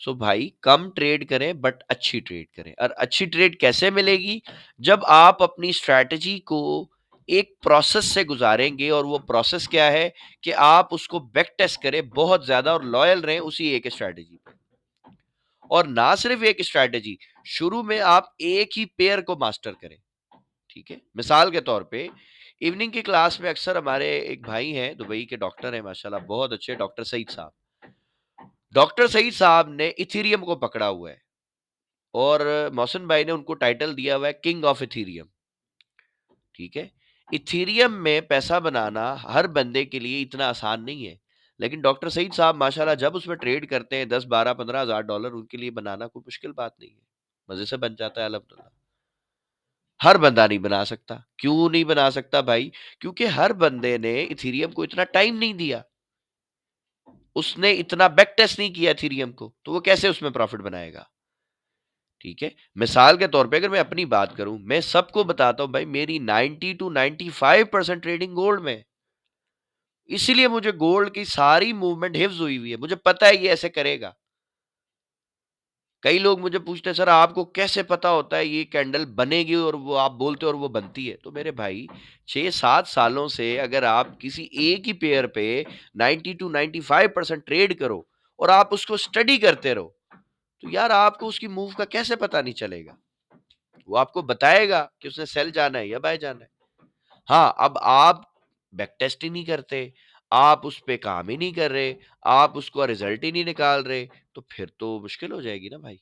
सो भाई कम ट्रेड करें बट अच्छी ट्रेड करें। और अच्छी ट्रेड कैसे मिलेगी? जब आप अपनी स्ट्रैटेजी को एक प्रोसेस से गुजारेंगे, और वो प्रोसेस क्या है कि आप उसको बैक टेस्ट करें बहुत ज्यादा और लॉयल रहें उसी एक स्ट्रैटेजी पे। और ना सिर्फ एक स्ट्रैटेजी, शुरू में आप एक ही पेयर को मास्टर करें। ठीक है, मिसाल के तौर पे इवनिंग की क्लास में अक्सर हमारे एक भाई हैं, दुबई के डॉक्टर हैं, माशाल्लाह बहुत अच्छे, डॉक्टर सईद साहब। डॉक्टर सईद साहब ने इथीरियम को पकड़ा हुआ है, और मौहसिन भाई ने उनको टाइटल दिया हुआ है किंग ऑफ इथीरियम। ठीक है, इथीरियम में पैसा बनाना हर बंदे के लिए इतना आसान नहीं है, लेकिन डॉक्टर सईद साहब माशाल्लाह जब उसमें ट्रेड करते हैं 10, 12, 15 हज़ार डॉलर, उनके लिए बनाना कोई मुश्किल बात नहीं है, मजे से बन जाता है अल्हम्दुलिल्लाह। हर बंदा नहीं बना सकता। क्यों नहीं बना सकता भाई? क्योंकि हर बंदे ने इथीरियम को इतना टाइम नहीं दिया, उसने इतना बैक टेस्ट नहीं किया इथीरियम को, तो वो कैसे उसमें प्रॉफिट बनाएगा? ठीक है, मिसाल के तौर पे अगर मैं अपनी बात करूं, मैं सबको बताता हूं भाई, मेरी 90 टू 95% ट्रेडिंग गोल्ड में है। इसीलिए मुझे गोल्ड की सारी मूवमेंट हिफ्ज हुई हुई है, मुझे पता है ये ऐसे करेगा। कई लोग मुझे पूछते हैं सर आपको कैसे पता होता है ये कैंडल बनेगी, और वो आप बोलते हो और वो बनती है? तो मेरे भाई 6-7 सालों से अगर आप किसी एक ही पेयर पे 90 टू 95% ट्रेड करो और आप उसको स्टडी करते रहो, तो यार आपको उसकी मूव का कैसे पता नहीं चलेगा? वो आपको बताएगा कि उसने सेल जाना है या बाय जाना है। हाँ, अब आप बैक टेस्ट ही नहीं करते, आप उस पे काम ही नहीं कर रहे, आप उसका रिजल्ट ही नहीं निकाल रहे, तो फिर तो मुश्किल हो जाएगी ना भाई।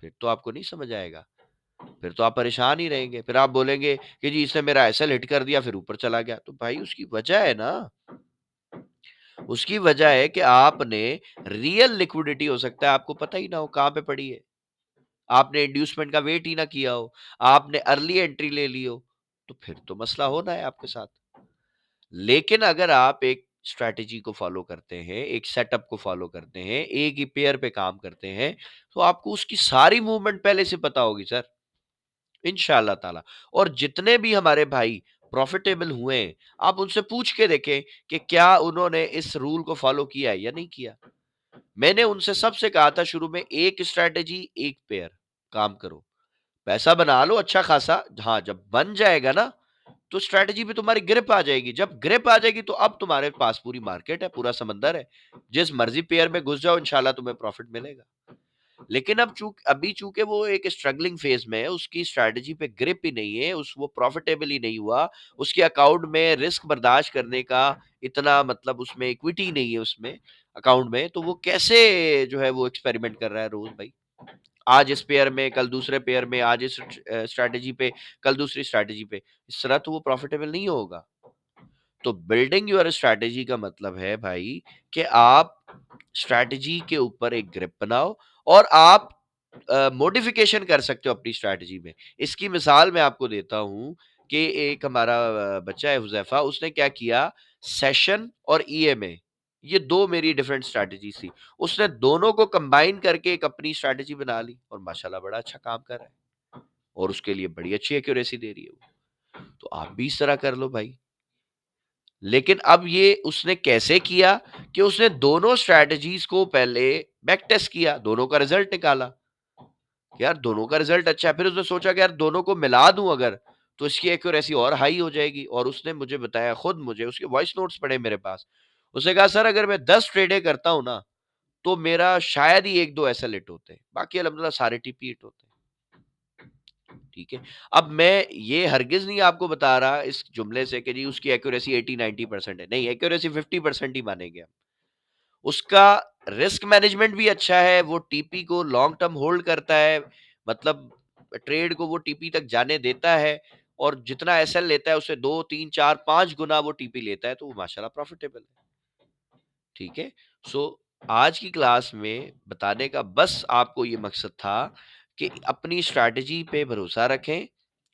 फिर तो आपको नहीं समझ आएगा, फिर तो आप परेशान ही रहेंगे। फिर आप बोलेंगे कि जी इसने मेरा एसएल हिट कर दिया फिर ऊपर चला गया। तो भाई उसकी वजह है ना, उसकी वजह है कि आपने रियल लिक्विडिटी, हो सकता है आपको पता ही ना हो कहाँ पे पड़ी है। आपने इंड्यूसमेंट का वेट ही ना किया हो, आपने अर्ली एंट्री ले ली हो, तो फिर तो मसला होना है आपके साथ। लेकिन अगर आप एक स्ट्रैटेजी को फॉलो करते हैं, एक सेटअप को फॉलो करते हैं, एक ही पेयर पे काम करते हैं, तो आपको उसकी सारी मूवमेंट पहले से पता होगी सर, इंशाअल्लाह ताला। और जितने भी हमारे भाई प्रॉफिटेबल हुए हैं, आप उनसे पूछ के देखें कि क्या उन्होंने इस रूल को फॉलो किया है या नहीं किया। मैंने उनसे सबसे कहा था शुरू में, एक स्ट्रैटेजी एक पेयर काम करो, पैसा बना लो अच्छा खासा। हाँ, जब बन जाएगा ना, तो स्ट्रैटेजी पे तुम्हारी ग्रिप आ जाएगी। जब ग्रिप आ जाएगी तो अब तुम्हारे पास पूरी मार्केट है, पूरा समंदर है, जिस मर्जी पेयर में घुस जाओ इंशाल्लाह तुम्हें प्रॉफिट मिलेगा। लेकिन अभी चूंकि वो एक स्ट्रगलिंग फेज में है, उसकी स्ट्रैटेजी पे ग्रिप ही नहीं है, उस वो प्रॉफिटेबल ही नहीं हुआ, उसके अकाउंट में रिस्क बर्दाश्त करने का इतना, मतलब उसमें इक्विटी नहीं है उसमें अकाउंट में, तो वो कैसे जो है वो एक्सपेरिमेंट कर रहा है रोज भाई। आज इस पेयर में, कल दूसरे पेयर में, आज इस स्ट्रैटेजी पे, कल दूसरी स्ट्रैटेजी पे, इस तरह तो वो प्रॉफिटेबल नहीं होगा। तो बिल्डिंग योर स्ट्रैटेजी का मतलब है भाई कि आप स्ट्रैटेजी के ऊपर एक ग्रिप बनाओ, और आप मॉडिफिकेशन कर सकते हो अपनी स्ट्रैटेजी में। इसकी मिसाल मैं आपको देता हूं कि एक हमारा बच्चा है हुजैफा, उसने क्या किया, सेशन और ईएमए, ये दो मेरी डिफरेंट स्ट्रैटेजी थी, उसने दोनों को कंबाइन करके एक अपनी स्ट्रैटेजी बना ली, और माशाल्लाह बड़ा अच्छा काम कर रहा है, और उसके लिए बड़ी अच्छी एक्यूरेसी दे रही है वो। तो आप भी इस तरह कर लो भाई। लेकिन अब ये उसने कैसे किया कि उसने दोनों स्ट्रैटेजीज को पहले बैक टेस्ट किया, दोनों का रिजल्ट निकाला, यार दोनों का रिजल्ट अच्छा है। फिर उसने सोचा कि यार दोनों को मिला दूं अगर, तो इसकी एक्यूरेसी और हाई हो जाएगी। और उसने मुझे बताया, खुद मुझे उसके वॉइस नोट्स पड़े मेरे पास, उसने कहा सर अगर मैं 10 ट्रेडें करता हूं ना, तो मेरा शायद ही एक दो ऐसा हिट होते हैं, बाकी अल्हम्दुलिल्लाह सारे टीपी हिट होते हैं। ठीक है। अब मैं ये हरगिज नहीं आपको बता रहा इस जुमले से कि जी उसकी एक्यूरेसी 80-90% है, नहीं, एक्यूरेसी 50% ही मानेंगे हम। उसका रिस्क मैनेजमेंट भी अच्छा है, वो टीपी को लॉन्ग टर्म होल्ड करता है, मतलब ट्रेड को वो टीपी तक जाने देता है, और जितना एसएल लेता है उससे 2 3 4 5 गुना वो टीपी लेता है, तो वो माशाल्लाह प्रॉफिटेबल है। ठीक है। सो आज की क्लास में बताने का बस आपको ये मकसद था कि अपनी स्ट्रैटेजी पे भरोसा रखें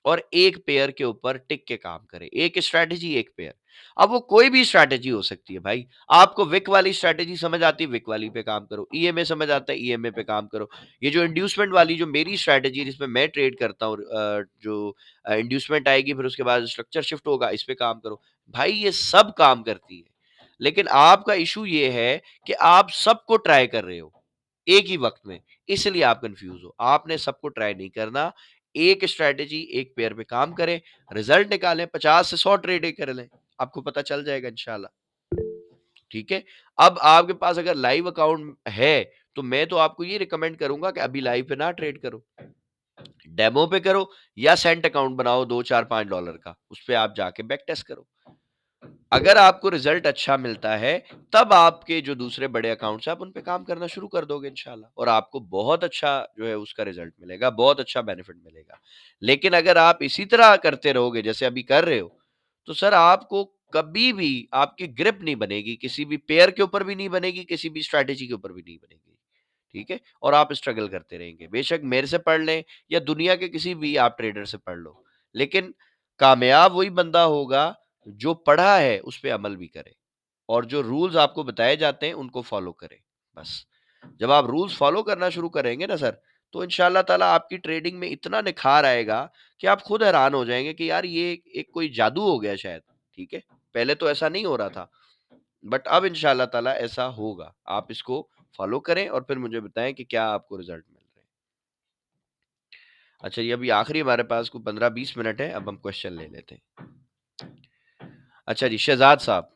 और एक पेयर के ऊपर टिक के काम करें, एक स्ट्रैटेजी एक पेयर। अब वो कोई भी स्ट्रैटेजी हो सकती है भाई, आपको विक वाली स्ट्रैटेजी समझ आती है, विक वाली पे काम करो, ईएमए समझ आता है, ईएमए पे काम करो। ये जो इंड्यूसमेंट वाली जो मेरी स्ट्रैटेजी जिसमें मैं ट्रेड करता हूँ, जो इंड्यूसमेंट आएगी फिर उसके बाद स्ट्रक्चर शिफ्ट होगा, इस पे काम करो। भाई ये सब काम करती है, लेकिन आपका इशू ये है कि आप सबको ट्राई कर रहे हो एक ही वक्त में, इसलिए आप कंफ्यूज हो। आपने सबको ट्राई नहीं करना, एक स्ट्रेटेजी एक पेयर पे काम करें, रिजल्ट निकालें, 50 से 100 ट्रेड कर लें, आपको पता चल जाएगा इंशाल्लाह। ठीक है। अब आपके पास अगर लाइव अकाउंट है, तो मैं तो आपको ये रिकमेंड करूंगा कि अभी लाइव पे ना ट्रेड करो, डेमो पे करो, या सेंट अकाउंट बनाओ $2 4 5 का, उस पर आप जाके बैक टेस्ट करो। अगर आपको रिजल्ट अच्छा मिलता है, तब आपके जो दूसरे बड़े अकाउंट्स हैं आप उन पे काम करना शुरू कर दोगे इंशाल्लाह, और आपको बहुत अच्छा जो है उसका रिजल्ट मिलेगा, बहुत अच्छा बेनिफिट मिलेगा। लेकिन अगर आप इसी तरह करते रहोगे जैसे अभी कर रहे हो, तो सर आपको कभी भी आपकी ग्रिप नहीं बनेगी, किसी भी पेयर के ऊपर भी नहीं बनेगी, किसी भी स्ट्रैटेजी के ऊपर भी नहीं बनेगी। ठीक है। और आप स्ट्रगल करते रहेंगे, बेशक मेरे से पढ़ लें या दुनिया के किसी भी आप ट्रेडर से पढ़ लो, लेकिन कामयाब वही बंदा होगा जो पढ़ा है उस पे अमल भी करे, और जो रूल्स आपको बताए जाते हैं उनको फॉलो करे। बस जब आप रूल्स फॉलो करना शुरू करेंगे ना सर, तो इंशाल्लाह ताला आपकी ट्रेडिंग में इतना निखार आएगा कि आप खुद हैरान हो जाएंगे कि यार ये एक कोई जादू हो गया शायद। ठीक है। पहले तो ऐसा नहीं हो रहा था, बट अब इंशाल्लाह ताला ऐसा होगा। आप इसको फॉलो करें और फिर मुझे बताएं कि क्या आपको रिजल्ट मिल रहे हैं। अच्छा, ये अभी आखिरी हमारे पास को 15-20 मिनट है, अब हम क्वेश्चन ले लेते हैं। अच्छा जी, शहजाद साहब।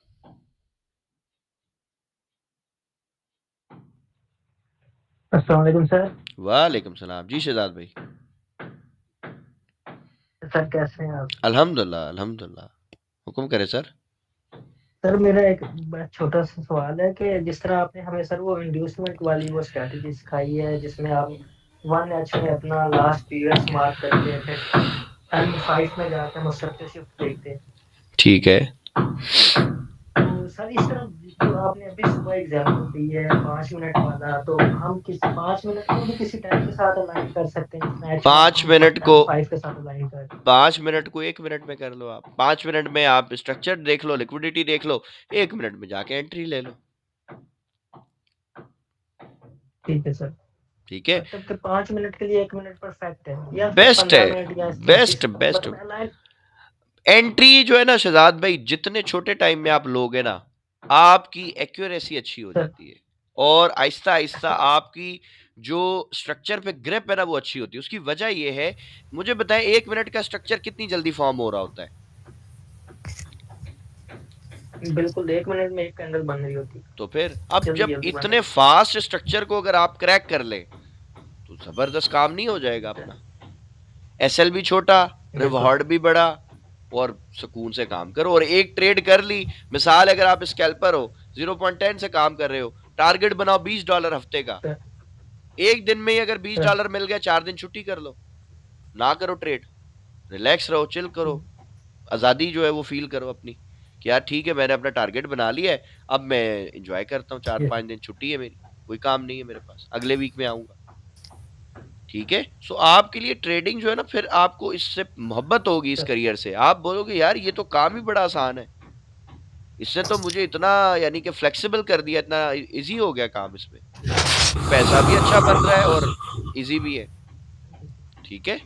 अस्सलाम वालेकुम सर। वालेकुम सलाम जी शहजाद भाई। सर कैसे हैं आप? अल्हम्दुलिल्लाह अल्हम्दुलिल्लाह। हुक्म करे सर। सर मेरा एक बड़ा छोटा सा सवाल है कि जिस तरह आपने हमें सर वो इंड्यूसमेंट वाली वो स्ट्रेटजी सिखाई है जिसमें आप 1H में अपना लास्ट पीरियड्स मार्क करते हैं, फिर M5 में जाकर हम स्ट्रक्चर शिफ्ट देखते हैं। ठीक है। तो सर इस तरह जो आपने अभी सुबह एग्जांपल दी है 5 मिनट वाला, तो हम किसी 5 मिनट को भी किसी टाइम के साथ अलाइन कर सकते हैं जितना H में 5 मिनट हम को, M5 के साथ अलाइन कर। 5 मिनट को 1 मिनट में कर लो। आप 5 मिनट में आप स्ट्रक्चर देख लो, लिक्विडिटी देख लो, 1 मिनट में जाके एंट्री ले लो। ठीक है सर। ठीक है। मतलब कि 5 मिनट के लिए 1 मिनट परफेक्ट है, या फिर बेस्ट है, 15 मिनट या इस तरह बेस्ट फिक्स बेस्ट। मतलब अलाइन। एंट्री जो है ना शहजाद भाई, जितने छोटे टाइम में आप लोगे ना, आपकी एक्यूरेसी अच्छी हो सर जाती है, और आहिस्ता आहिस्ता आपकी जो स्ट्रक्चर पे ग्रिप है ना वो अच्छी होती है। उसकी वजह ये है, मुझे बताएं 1 मिनट का स्ट्रक्चर कितनी जल्दी फॉर्म हो रहा होता है? बिल्कुल 1 मिनट में एक कैंडल बन रही होती है, तो फिर अब जल्दी जब जल्दी बन इतने रही फास्ट स्ट्रक्चर को अगर आप क्रैक कर ले, तो जबरदस्त काम नहीं हो जाएगा है। अपना? एसएल भी छोटा, बिल्कुल। रिवॉर्ड भी बड़ा, और सुकून से काम करो। और एक ट्रेड कर ली, मिसाल अगर आप स्कैल्पर हो, 0.10 से काम कर रहे हो, टारगेट बनाओ $20 हफ्ते का। सर एक दिन में ही अगर बीस सर डॉलर मिल गया, 4 दिन छुट्टी कर लो, ना करो ट्रेड, रिलैक्स रहो, चिल करो, आजादी जो है वो फील करो अपनी, कि यार ठीक है मैंने अपना टारगेट बना लिया है, अब मैं इंजॉय करता हूँ, चार ये पांच दिन छुट्टी है मेरी, कोई काम नहीं है मेरे पास, अगले वीक में आऊंगा। ठीक है। सो आपके लिए ट्रेडिंग जो है ना, फिर आपको इससे मोहब्बत होगी, इस सर करियर से, आप बोलोगे यार ये तो काम ही बड़ा आसान है, इसने तो मुझे इतना यानी कि फ्लेक्सिबल कर दिया, इतना इजी हो गया काम इसमें, पैसा भी अच्छा बन रहा है और इजी भी है। ठीक है।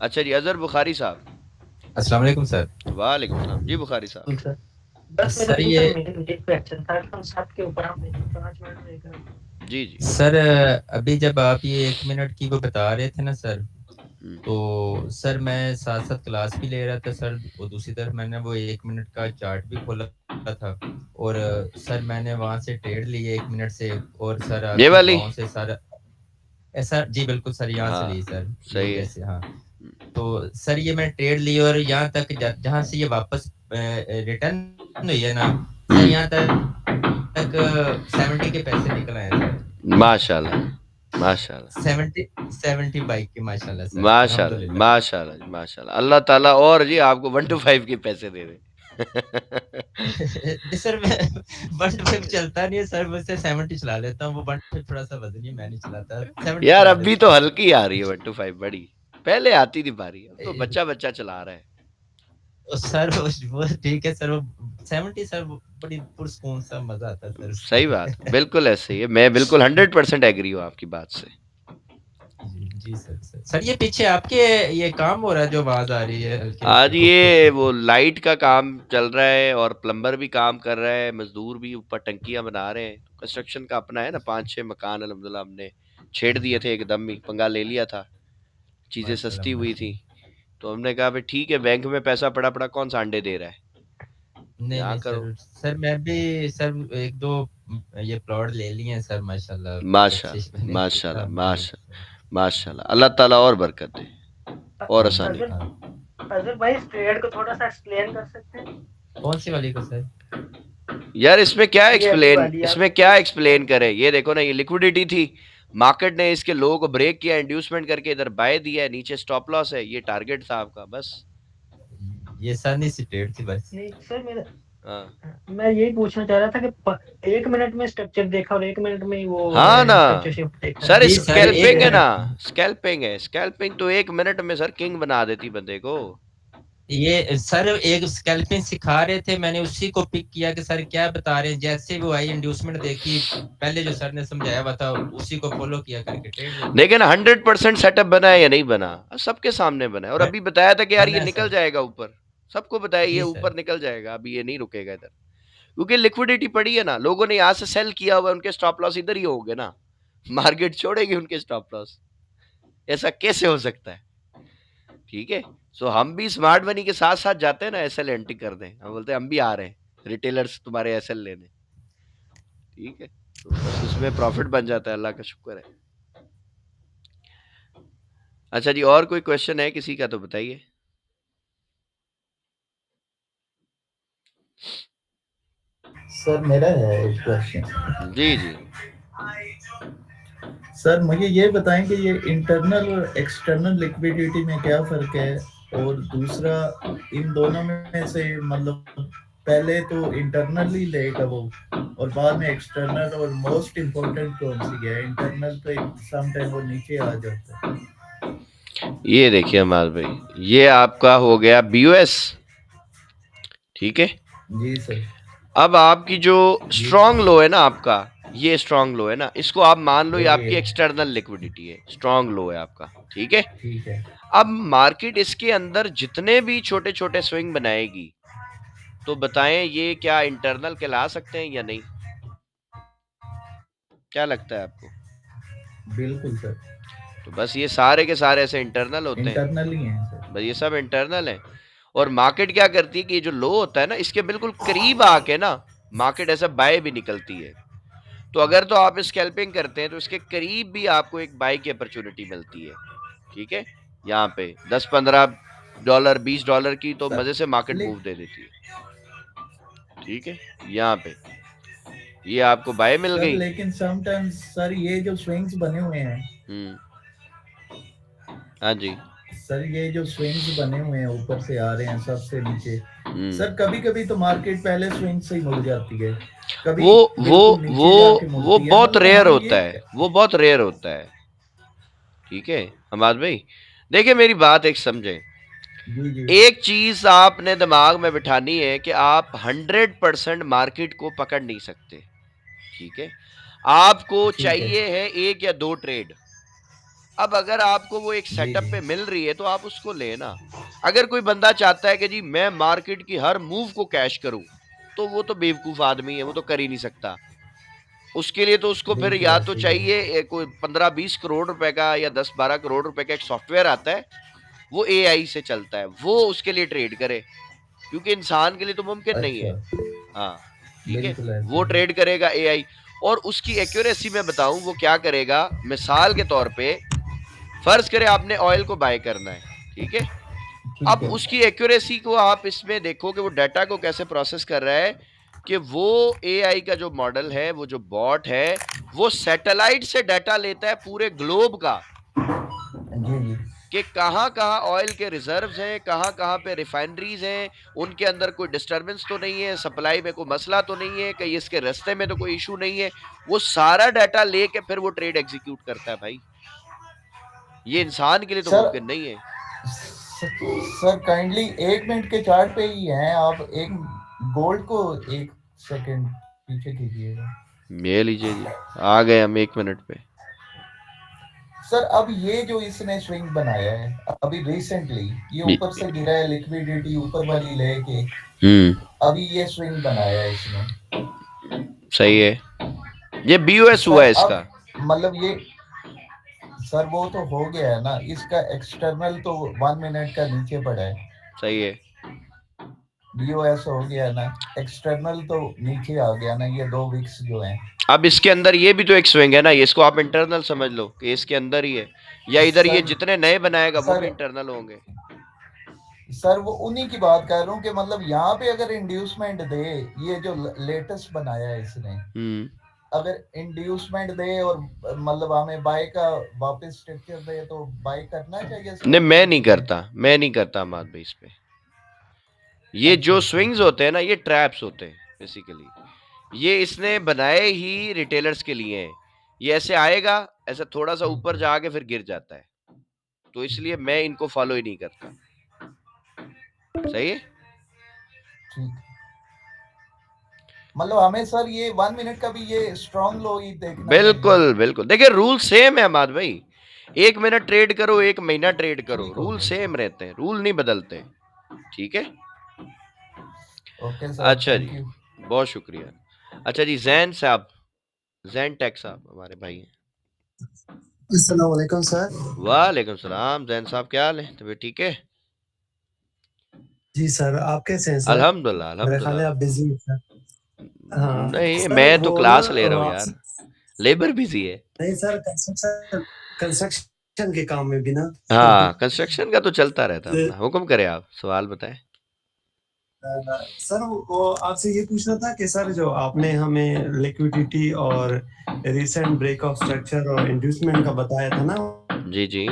अच्छा जी, अजहर बुखारी साहब। अस्सलाम वालेकुम सर। वालेकुम सलाम जी बुखारी साहब। बिल्कुल सर। 10 मिनट सर की ये सर मेन क्वेश्चन था, कंसेप्ट के ऊपर आप 5 मिनट में एक जी, जी। सर अभी जब आप ये 1 मिनट की वो बता रहे थे ना सर, हुँ। तो सर मैं साथ-साथ क्लास भी ले रहा था सर, और दूसरी तरफ मैंने वो 1 मिनट का चार्ट भी खोला था, और सर मैंने वहाँ से ट्रेड लिए 1 मिनट से, और सर ये आपकी वाली? दुआओं से सर ऐसा जी बिल्कुल सर, यहाँ से ली हाँ, सर, ये सही है। जैसे हाँ। हुँ। तो सर ये मैं ट्रेड ली, और यहाँ तक जहाँ से ये वापस रिटर्न हुई है ना सर, यहाँ तक 70 के पैसे निकल आए सर। माशाल्लाह, माशाल्लाह। 70 70 बाइक के, माशाल्लाह सर, माशाल्लाह, अल्हम्दुलिल्लाह। माशाल्लाह जी, माशाल्लाह। अल्लाह ताला और जी आपको 1 टू 5 के पैसे दे दे। जी सर, मैं 125 चलता नहीं है सर, मुझसे 70 चला लेता हूँ, वो 125 थोड़ा-सा वज़नी है, मैं नहीं चलाता, 70 यार चला अभी लेता तो हूँ सर। हल्की आ रही है 1 टू 5 बड़ी। पहले आती थी भारी, अब तो बच्चा-बच्चा चला रहा है। सर वो ठीक है सर, वो 70 सर, वो बड़ी पुरस्कून सा मज़ा आता है सर सही उसमें। बात, बिल्कुल ऐसे ही है। मैं बिल्कुल 100% एग्री हूँ आपकी बात से। जी सर, सर ये पीछे आपके ये काम हो रहा है, जो आवाज़ आ रही है हल्की-हल्की आज ठुक, ठुक, ये ठुक, वो ठुक। लाइट का काम चल रहा है और प्लम्बर भी काम कर रहा है, मज़दूर भी ऊपर टंकियाँ बना रहे हैं। कंस्ट्रक्शन का अपना है ना, 5-6 मकान अल्हम्दुलिल्लाह हमने छेड़ दिए थे एकदम ही, पंगा ले लिया था। चीज़ें माशाल्लाह, सस्ती हुई थी, माशाल्लाह। तो हमने कहा भाई ठीक है, बैंक में पैसा पड़ा पड़ा कौन सा अंडे दे रहा है, नहीं, यहाँ नहीं करो। सर, सर मैं भी सर 1-2 ये प्लॉट ले लिए हैं सर, माशाल्लाह, अच्छे से माशाल्लाह, मैंने किया, माशाल्लाह, अल्हम्दुलिल्लाह माशा सर। माशाल्लाह। अल्लाह ताला और बरकत दे और आसानी अजर दे। हाँ, अजर भाई इस ट्रेड को थोड़ा सा एक्सप्लेन कर सकते हैं? कौन-सी वाली को सर? यार ये अभी वाली इसमें आपने क्या जो एक्सप्लेन करें? ये देखो ना, ये लिक्विडिटी थी, मार्केट ने इसके लोगों को ब्रेक किया, इंड्यूसमेंट करके इधर बाय दिया है, नीचे स्टॉप लॉस है, ये टारगेट था आपका बस। ये सन्नी सी ट्रेड थी बस। नहीं सर, मेरा हाँ, मैं यही पूछना चाह रहा था कि 1 मिनट में स्ट्रक्चर देखा और 1 मिनट में ही वो हाँ ना स्ट्रक्चर शिफ्ट देखा, सर, जी सर, ये 1 स्कैल्पिंग है ना, मिनट स्कैल्पिंग है, स्कैल्पिंग तो 1 मिनट में सर किंग बना देती बंदे को। ये सर एक स्कैल्पिंग सिखा रहे थे, मैंने उसी को पिक किया कि सर क्या बता रहे हैं, जैसे वो आई इंड्यूसमेंट देखी, पहले जो सर ने समझाया हुआ था उसी को फॉलो किया करके ट्रेड ले ली। लेकिन 100% सेटअप बना है या नहीं बना? सबके सामने बना है, और हट, अभी बताया था कि यार ये बना है निकल सर। जाएगा ऊपर। सबको बताया ये जी सर। ऊपर निकल जाएगा, अभी ये नहीं रुकेगा इधर, क्योंकि लिक्विडिटी पड़ी है ना, लोगों ने यहाँ से सेल किया हुआ है, उनके स्टॉप लॉस इधर ही होंगे ना। मार्केट छोड़ेगी उनके स्टॉप लॉस, ऐसा कैसे हो सकता है? ठीक है, सो हम भी स्मार्ट मनी के साथ साथ जाते हैं ना, एसएल एंट्री कर दें, हम बोलते हैं हम भी आ रहे हैं रिटेलर्स तुम्हारे एसएल लेने। ठीक है, तो बस उसमें प्रॉफिट बन जाता है, अल्लाह का शुक्र है। अच्छा जी, और कोई क्वेश्चन है किसी का तो बताइए। सर मेरा है एक क्वेश्चन। जी जी। सर मुझे ये बताएं कि ये इंटरनल और एक्सटर्नल लिक्विडिटी में क्या फ़र्क है, और दूसरा इन दोनों में से मतलब पहले तो इंटरनली लेगा वो और बाद में एक्सटर्नल, और मोस्ट इम्पोर्टेंट कौन सी है? इंटरनल पे सम टाइम वो नीचे आ जाता है। ये देखिए अमाल भाई, ये आपका हो गया बीओएस। ठीक है, जी सर। अब आपकी जो जी स्ट्रांग लो है ना आपका, ये स्ट्रांग लो है ना, इसको आप मान लो ये ये आपकी एक्सटर्नल लिक्विडिटी है, स्ट्रांग लो है आपका। ठीक है, ठीक है। अब मार्केट इसके अंदर जितने भी छोटे छोटे स्विंग बनाएगी, तो बताएं ये क्या इंटरनल कहला सकते हैं या नहीं? क्या लगता है आपको? बिल्कुल सर, तो बस ये सारे के सारे ऐसे इंटरनल होते हैं, इंटरनल ही है सर। बस ये सब इंटरनल है। और मार्केट क्या करती है कि ये जो लो होता है ना, इसके बिल्कुल करीब आके ना मार्केट ऐसा बाय भी निकलती है। तो अगर तो आप स्कैल्पिंग करते हैं तो इसके करीब भी आपको एक बाय की अपॉर्चुनिटी मिलती है। ठीक है, यहाँ पे 10-15 डॉलर, $20 की तो सर मजे से मार्केट ले, मूव दे देती है। ठीक है, यहाँ पे ये आपको बाय मिल सर गई। लेकिन समटाइम्स सर ये जो स्विंग्स बने हुए हैं, हम्म, हाँ जी। सर ये जो स्विंग्स बने हुए हैं ऊपर से आ रहे हैं सबसे नीचे, हम्म, सर कभी कभी तो मार्केट पहले स्विंग से ही मुड़ जाती है, कभी वो वो बिल्कुल वो नीचे जाके वो मुड़ती है, बहुत मतलब रेयर हम होता ये है, वो बहुत रेयर होता है। ठीक है हमाद भाई, देखिए मेरी बात एक समझे। जी जी एक चीज आपने दिमाग में बिठानी है कि आप 100% मार्केट को पकड़ नहीं सकते। ठीक है, आपको ठीक है। चाहिए है 1 या 2 ट्रेड। अब अगर आपको वो एक जी सेटअप जी पे मिल रही है तो आप उसको लेना। अगर कोई बंदा चाहता है कि जी मैं मार्केट की हर मूव को कैश करूं, तो वो तो बेवकूफ आदमी है, वो तो कर ही नहीं सकता। उसके लिए तो उसको फिर बिल्कुल या तो ऐसे ही है। चाहिए कोई 15-20 करोड़ रुपए का या 10-12 करोड़ रुपए का एक सॉफ्टवेयर आता है, वो एआई से चलता है, वो उसके लिए ट्रेड करे, क्योंकि इंसान के लिए तो मुमकिन नहीं है। अच्छा, हाँ, ठीक है, बिल्कुल ऐसे वो ही। ट्रेड करेगा एआई। और उसकी एक्यूरेसी मैं बताऊं वो क्या करेगा, मिसाल के तौर पे फर्ज करें आपने ऑयल को बाय करना है, ठीक है, ठीक अब है। उसकी एक्यूरेसी को आप इसमें देखो कि वो डाटा को कैसे प्रोसेस कर रहा है, कि वो एआई का जो मॉडल है, वो जो बॉट है, वो सैटेलाइट से डाटा लेता है पूरे ग्लोब का, जी जी। कि कहां कहां ऑयल के रिजर्व्स हैं, कहां कहां पे रिफाइनरीज हैं, उनके अंदर कोई डिस्टरबेंस तो नहीं है, सप्लाई में कोई मसला तो नहीं है, कहीं इसके रास्ते में तो कोई इशू नहीं है। वो सारा डाटा लेके फिर वो ट्रेड एग्जीक्यूट करता है भाई। ये इंसान के लिए तो सर मुमकिन नहीं है। सर काइंडली 1 मिनट के चार्ट पे ही हैं आप, एक गोल्ड को 1 सेकंड पीछे कीजिएगा। ये लीजिए जी, आ गए हम 1 मिनट पे। सर अब ये जो इसने स्विंग बनाया है अभी रिसेंटली, ये ऊपर से गिरा है, लिक्विडिटी ऊपर वाली लेके अभी ये स्विंग बनाया है इसने। सही है, ये बीओएस हुआ सर है अब इसका। मतलब ये, सर वो तो हो गया है ना, इसका एक्सटर्नल तो 1 मिनट का नीचे पड़ा है, सही है, बीओएस हो गया ना, एक्सटर्नल तो नीचे आ गया ना, ये 2 वीक्स जो हैं। अब इसके अंदर ये भी तो एक स्विंग है ना, इसको आप इंटरनल समझ लो कि इसके अंदर ही है, या इधर ये सर जितने नए बनाएगा वो भी सर इंटरनल होंगे। सर वो उन्हीं की बात कर रहा हूँ कि मतलब यहाँ पे अगर इंड्यूसमेंट दे, ये जो लेटेस्ट बनाया है इसने, अगर इंड्यूसमेंट दे और मतलब हमें बाय का वापस स्ट्रक्चर दे तो बाय करना चाहिए नहीं, स्टॉक मैं को नहीं कि नहीं? करता, मैं नहीं करता मात भाई इस पे। ये अच्छा जो अच्छा। स्विंग्स होते हैं ना, ये ट्रैप्स होते हैं बेसिकली, ये इसने बनाए ही रिटेलर्स के लिए हैं। ये ऐसे आएगा, ऐसे थोड़ा सा ऊपर जाके फिर गिर जाता है, तो इसलिए मैं इनको फॉलो ही नहीं करता। सही है, ठीक, मतलब हमें सर ये 1 मिनट का भी ये स्ट्रॉन्ग लो ही देखना चाहिए। बिल्कुल बिल्कुल। देखिए रूल सेम है माद भाई, 1 मिनट ट्रेड करो, 1 महीना ट्रेड करो, ठीक हो रूल गया। सेम रहते हैं, रूल नहीं बदलते। ठीक है, ओके सर, अच्छा जी, थैंक यू। बहुत शुक्रिया। अच्छा जी, जैन साहब, जैन टेक साहब हमारे भाई हैं। अस्सलाम वालेकुम सर। वालेकुम सलाम, जैन साहब क्या हाल है, तबीयत ठीक है? जी सर, आप कैसे हैं सर? अल्हम्दुलिल्लाह मेरा ख्याल है अल्हम्दुलिल्लाह। आप बिजी हैं सर। हाँ नहीं, सर, मैं तो वो ना क्लास ले रहा हूँ आपसे, यार, लेबर बिजी है। नहीं सर, कंस्ट्रक्शन कंस्ट्रक्शन के काम में भी ना हाँ, कंस्ट्रक्शन का तो चलता रहता है तो, अपना। हुक्म करें, आप सवाल बताएं। सर वो आपसे ये पूछना था कि सर जो आपने हमें लिक्विडिटी और रिसेंट ब्रेक ऑफ स्ट्रक्चर और इंड्यूसमेंट का बताया था ना, जी जी,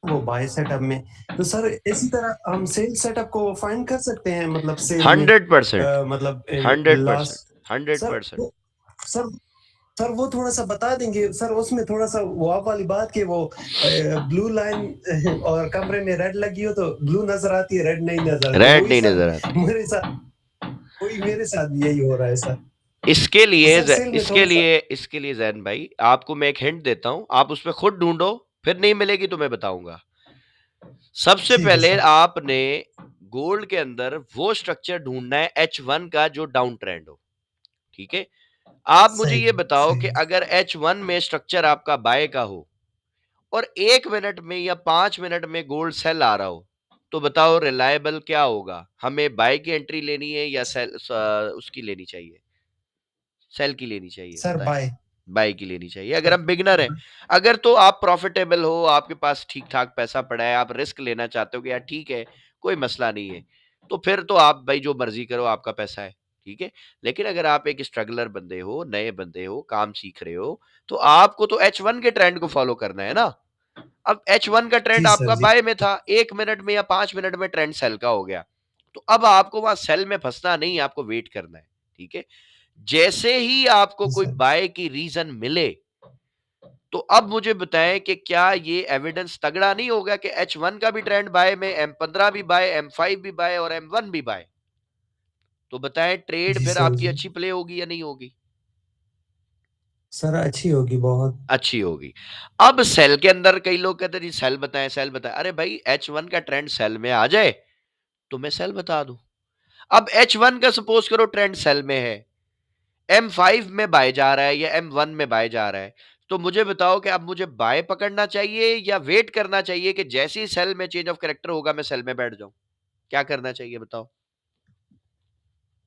वो बाय सेटअप में, तो सर इसी तरह हम सेल सेटअप को फाइंड कर सकते हैं, मतलब सेल में 100%, मतलब 100%, लास्ट, सर 100%। सर सर वो थोड़ा सा बता देंगे सर, उसमें थोड़ा सा वो आप वाली बात कि वो ब्लू लाइन और कमरे में रेड लगी हो तो ब्लू नजर आती है, रेड नहीं नजर आती, रेड वही नहीं सर नजर आती। मेरे साथ भी यही हो रहा है सर। इसके तो लिए सर सेल में इसके थोड़ा सा, लिए इसके लिए जैन भाई, आपको मैं एक हिंट देता हूं, आप उसमें खुद ढूंढो, फिर नहीं मिलेगी तो मैं बताऊंगा। सबसे ठीक है पहले सर। आपने गोल्ड के अंदर वो स्ट्रक्चर ढूंढना है H1 का जो डाउन ट्रेंड हो। ठीक है, आप मुझे सही ये बताओ कि सही अगर H1 में स्ट्रक्चर आपका बाय का हो और 1 मिनट में या 5 मिनट में गोल्ड सेल आ रहा हो, तो बताओ रिलायबल क्या होगा, हमें बाय की एंट्री लेनी है या सेल उसकी लेनी चाहिए, सेल की लेनी चाहिए, सर, बताएं। बाय। बाय की लेनी चाहिए अगर हम बिगनर हैं। अगर तो आप प्रॉफिटेबल हो, आपके पास ठीक ठाक पैसा पड़ा है, आप रिस्क लेना चाहते हो कि यार ठीक है, कोई मसला नहीं है, तो फिर तो आप भाई जो मर्जी करो, आपका पैसा है। ठीक है, लेकिन अगर आप एक स्ट्रगलर बंदे हो, नए बंदे हो, काम सीख रहे हो, तो आपको तो H1 के ट्रेंड को फॉलो करना है ना। अब H1 का ट्रेंड जी सर आपका जी। बाय में था, 1 मिनट में या 5 मिनट में ट्रेंड सेल का हो गया, तो अब आपको वहां सेल में फंसना नहीं, आपको वेट करना है। ठीक है, जैसे ही आपको जी कोई सर। बाय की रीजन मिले, तो अब मुझे बताएं कि क्या ये एविडेंस तगड़ा नहीं होगा कि H1 का भी ट्रेंड बाय में, M15 भी बाय, M5 भी बाय और M1 भी बाय, तो बताएं ट्रेड जी फिर सर आपकी जी। अच्छी प्ले होगी या नहीं होगी? सर अच्छी होगी बहुत। अच्छी होगी। अब सेल के अंदर कई लोग कहते हैं जी सेल बताएं, सेल बताएं। अरे भाई H1 का ट्रेंड सेल में आ जाए तो मैं सेल बता दूं। अब H1 का सपोज करो ट्रेंड सेल में है, M5 में बाय जा रहा है या M1 में बाय जा रहा है, तो मुझे बताओ कि अब मुझे बाय पकड़ना चाहिए या वेट करना चाहिए कि जैसे ही सेल में चेंज ऑफ कैरेक्टर होगा मैं सेल में बैठ जाऊं? क्या करना चाहिए बताओ?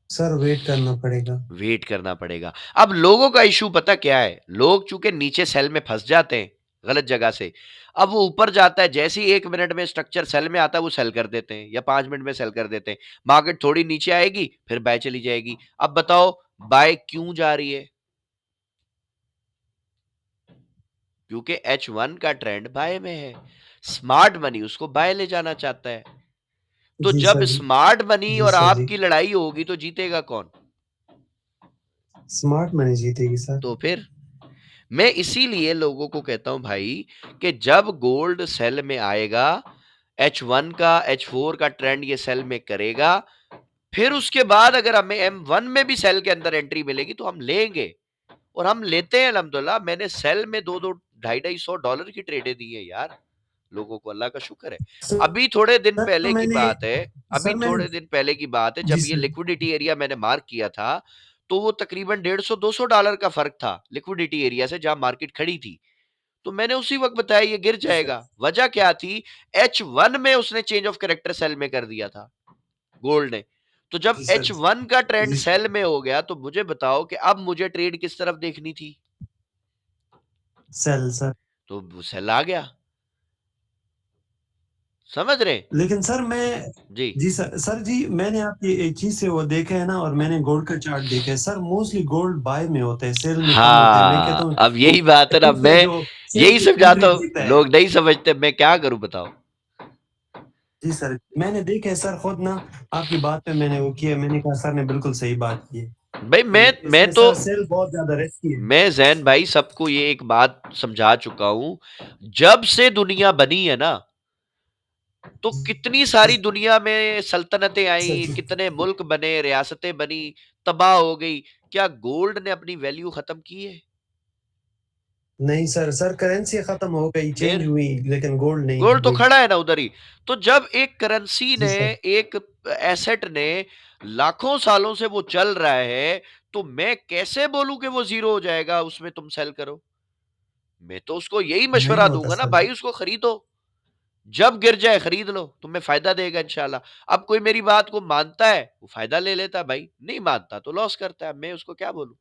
सर वेट करना पड़ेगा। वेट करना पड़ेगा। अब लोगों का इशू पता क्या है, लोग चूंकि नीचे सेल में फंस जाते हैं गलत जगह से, अब वो ऊपर जाता है, जैसे ही 1 मिनट में स्ट्रक्चर सेल में आता है वो सेल कर देते हैं या 5 मिनट में सेल कर देते हैं, मार्केट थोड़ी नीचे आएगी फिर बाय चली जाएगी। अब बताओ बाय क्यों जा रही है? क्योंकि H1 का ट्रेंड बाय में है, स्मार्ट मनी उसको बाय ले जाना चाहता है। तो जी जब सर जी। स्मार्ट मनी जी और सर जी। आपकी लड़ाई होगी तो जीतेगा कौन? स्मार्ट मनी जीतेगी सर। तो फिर मैं इसीलिए लोगों को कहता हूं भाई कि जब गोल्ड सेल में आएगा, H1 का H4 का ट्रेंड ये सेल में करेगा, फिर उसके बाद अगर हमें M1 में भी सेल के अंदर एंट्री मिलेगी तो हम लेंगे, और हम लेते हैं अल्हम्दुलिल्लाह। मैंने सेल में 2-2 $250-250 की ट्रेडें दी है यार लोगों को, अल्लाह का शुक्र है। अभी थोड़े दिन सर पहले की मैंने बात है, अभी सर मैंने थोड़े दिन पहले की बात है, जी जब ये सर। लिक्विडिटी एरिया मैंने मार्क किया था, तो वो तकरीबन $150-200 का फर्क था लिक्विडिटी एरिया से जहां मार्केट खड़ी थी। तो मैंने उसी वक्त बताया ये गिर जी सर। जाएगा। वजह क्या थी? H1 में उसने चेंज ऑफ कैरेक्टर सेल में कर दिया था गोल्ड ने। तो जब जी सर। H1 का ट्रेंड जी सेल में हो गया तो मुझे बताओ कि अब मुझे ट्रेड किस तरफ देखनी थी? Cell sir. तो वो सेल आ गया। समझ रहे? लेकिन सर मैं जी। जी सर। सर जी मैंने आपकी एक चीज से वो देखा है ना, और मैंने गोल्ड का चार्ट देखा है सर, मोस्टली गोल्ड बाय में होता है, सेल में कम होता है। मैं कहता हाँ, हूँ अब वो यही बात है ना, उसमें मैं जो सेल यही की समझाता एंट्री हूँ, देखता है। लोग नहीं समझते, मैं क्या करूं बताओ? जी सर मैंने देखा है सर खुद ना, आपकी बात पे मैंने वो किया, मैंने कहा सर ने बिल्कुल सही बात की है भाई मैं कि मैं इसमें तो सर सेल बहुत ज्यादा रिस्की है। मैं जैन भाई सबको ये एक बात समझा चुका हूं, जब से दुनिया बनी है ना, तो कितनी सारी दुनिया में सल्तनतें सर आई, जी। कितने मुल्क बने, रियासतें बनी, तबाह हो गई। क्या गोल्ड ने अपनी वैल्यू खत्म की है? नहीं सर, सर करेंसी खत्म हो गई, चेंज फिर हुई, लेकिन गोल्ड नहीं गोल्ड तो हुई। खड़ा है ना उधर ही। तो जब एक करेंसी जी ने, सर। एक एसेट ने लाखों सालों से वो चल रहा है, तो मैं कैसे बोलूं कि वो जीरो हो जाएगा उसमें तुम सेल करो? मैं तो उसको यही नहीं मशवरा होता दूंगा ना सर। भाई, उसको खरीदो, जब गिर जाए खरीद लो, तुम्हें फायदा देगा इंशाल्लाह। अब कोई मेरी बात को मानता है वो फायदा ले लेता है भाई, नहीं मानता तो लॉस करता है, मैं उसको क्या बोलूं?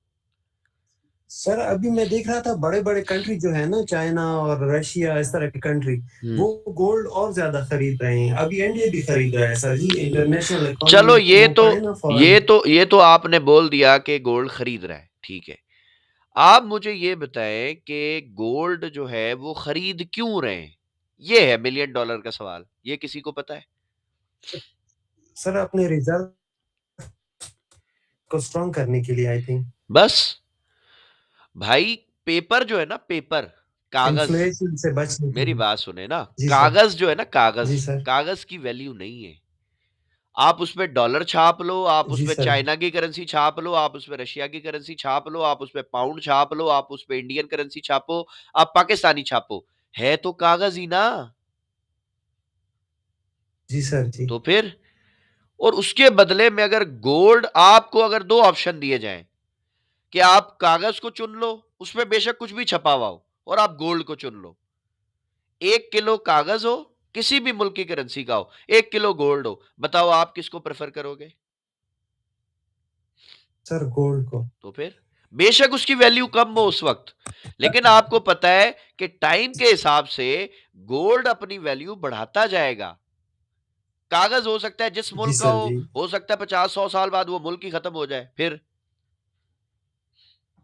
सर अभी मैं देख रहा था बड़े बड़े कंट्री जो है ना, चाइना और रशिया, इस तरह की कंट्री, हम्म। वो गोल्ड और ज्यादा खरीद रहे हैं। अभी इंडिया भी खरीद रहा है सर जी, इंटरनेशनल चलो इकोनॉमी वो पढ़े ना फॉरेन। ये तो आपने बोल दिया कि गोल्ड खरीद रहा है, ठीक है। आप मुझे ये बताएं कि गोल्ड जो है वो खरीद क्यों रहे हैं? ये है $1,000,000 का सवाल, ये किसी को पता है? सर अपने रिजर्व को स्ट्रॉन्ग करने के लिए आई थिंक। बस भाई, पेपर जो है ना, पेपर, कागज, इन्फ्लेशन से बचने के मेरी लिए। बात सुने ना, जी सर। कागज जो है ना, कागज, जी सर। कागज की वैल्यू नहीं है। आप उसपे डॉलर छाप लो, आप जी उसपे सर। चाइना की करेंसी छाप लो, आप उसपे रशिया की करेंसी छाप लो, आप उसपे पाउंड छाप लो, आप उसपे इंडियन करेंसी छापो, आप पाकिस्तानी छापो, है तो कागज ही ना। जी सर। जी। तो फिर, और उसके बदले में अगर गोल्ड, आपको अगर दो ऑप्शन दिए जाएं कि आप कागज को चुन लो, उसमें बेशक कुछ भी छपा हुआ हो, और आप गोल्ड को चुन लो, 1 किलो कागज हो, किसी भी मुल्क की करेंसी का हो, 1 किलो गोल्ड हो, बताओ आप किसको प्रेफर करोगे? सर गोल्ड को। तो फिर बेशक उसकी वैल्यू कम हो उस वक्त, लेकिन आपको पता है कि टाइम के हिसाब से गोल्ड अपनी वैल्यू बढ़ाता जाएगा। कागज हो सकता है जिस जी मुल्क का सर। जी हो सकता है 50-100 साल बाद वो मुल्क ही खत्म हो जाए, फिर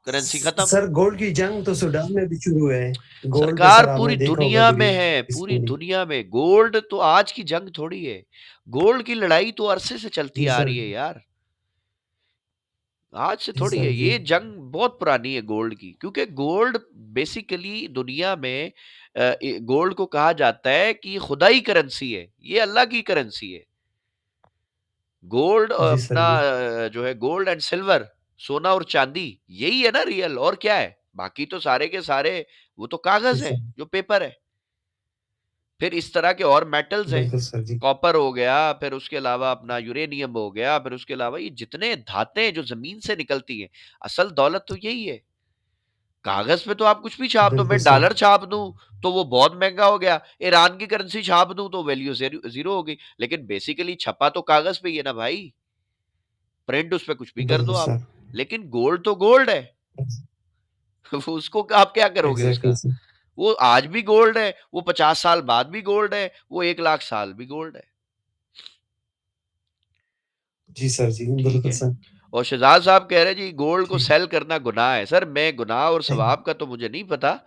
करेंसी खत्म। सर गोल्ड की जंग तो सूडान में भी शुरू है। गोल्ड पे सरकार सर पूरी आपने देखा होगा दुनिया में वीडियो है, पूरी रिसेंटली। दुनिया में। गोल्ड तो आज की जंग थोड़ी है, गोल्ड की लड़ाई तो अरसे से चलती जी आ सर। रही है यार, आज से जी थोड़ी सर। है। जी ये जंग बहुत पुरानी है गोल्ड की, क्योंकि गोल्ड बेसिकली दुनिया में, गोल्ड को कहा जाता है कि ये खुदाई करेंसी है, ये अल्लाह की करेंसी है। गोल्ड जी सर। अपना, जी जो है गोल्ड एंड सिल्वर, सोना और चांदी, यही है ना रियल, और क्या है? बाकी तो सारे के सारे वो तो जी कागज है, सर। जो पेपर है। फिर इस तरह के और मेटल्स हैं, बिल्कुल सर जी। कॉपर हो गया, फिर उसके अलावा अपना यूरेनियम हो गया, फिर उसके अलावा ये जितने धातें हैं जो जमीन से निकलती हैं, असल दौलत तो यही है। कागज पे तो आप कुछ भी छाप दो, बिल्कुल मैं सर। डॉलर छाप दूं तो वो बहुत महंगा हो गया, ईरान की करेंसी छाप दूं तो वैल्यू जीरो हो गई, लेकिन बेसिकली छपा तो कागज पे ही है ना भाई, प्रिंट उस पे कुछ भी कर दो बिल्कुल आप। सर। लेकिन गोल्ड तो गोल्ड है। उसको आप क्या करोगे एग्जैक्टली उसका? सर। वो आज भी गोल्ड है, वो 50 साल बाद भी गोल्ड है, वो 1 लाख साल भी गोल्ड है। जी सर जी, ठीक बिल्कुल है। सर। और शहजाद साहब कह रहे जी गोल्ड को ठीक। सेल करना गुनाह है। सर मैं गुनाह और सवाब का तो मुझे नहीं पता,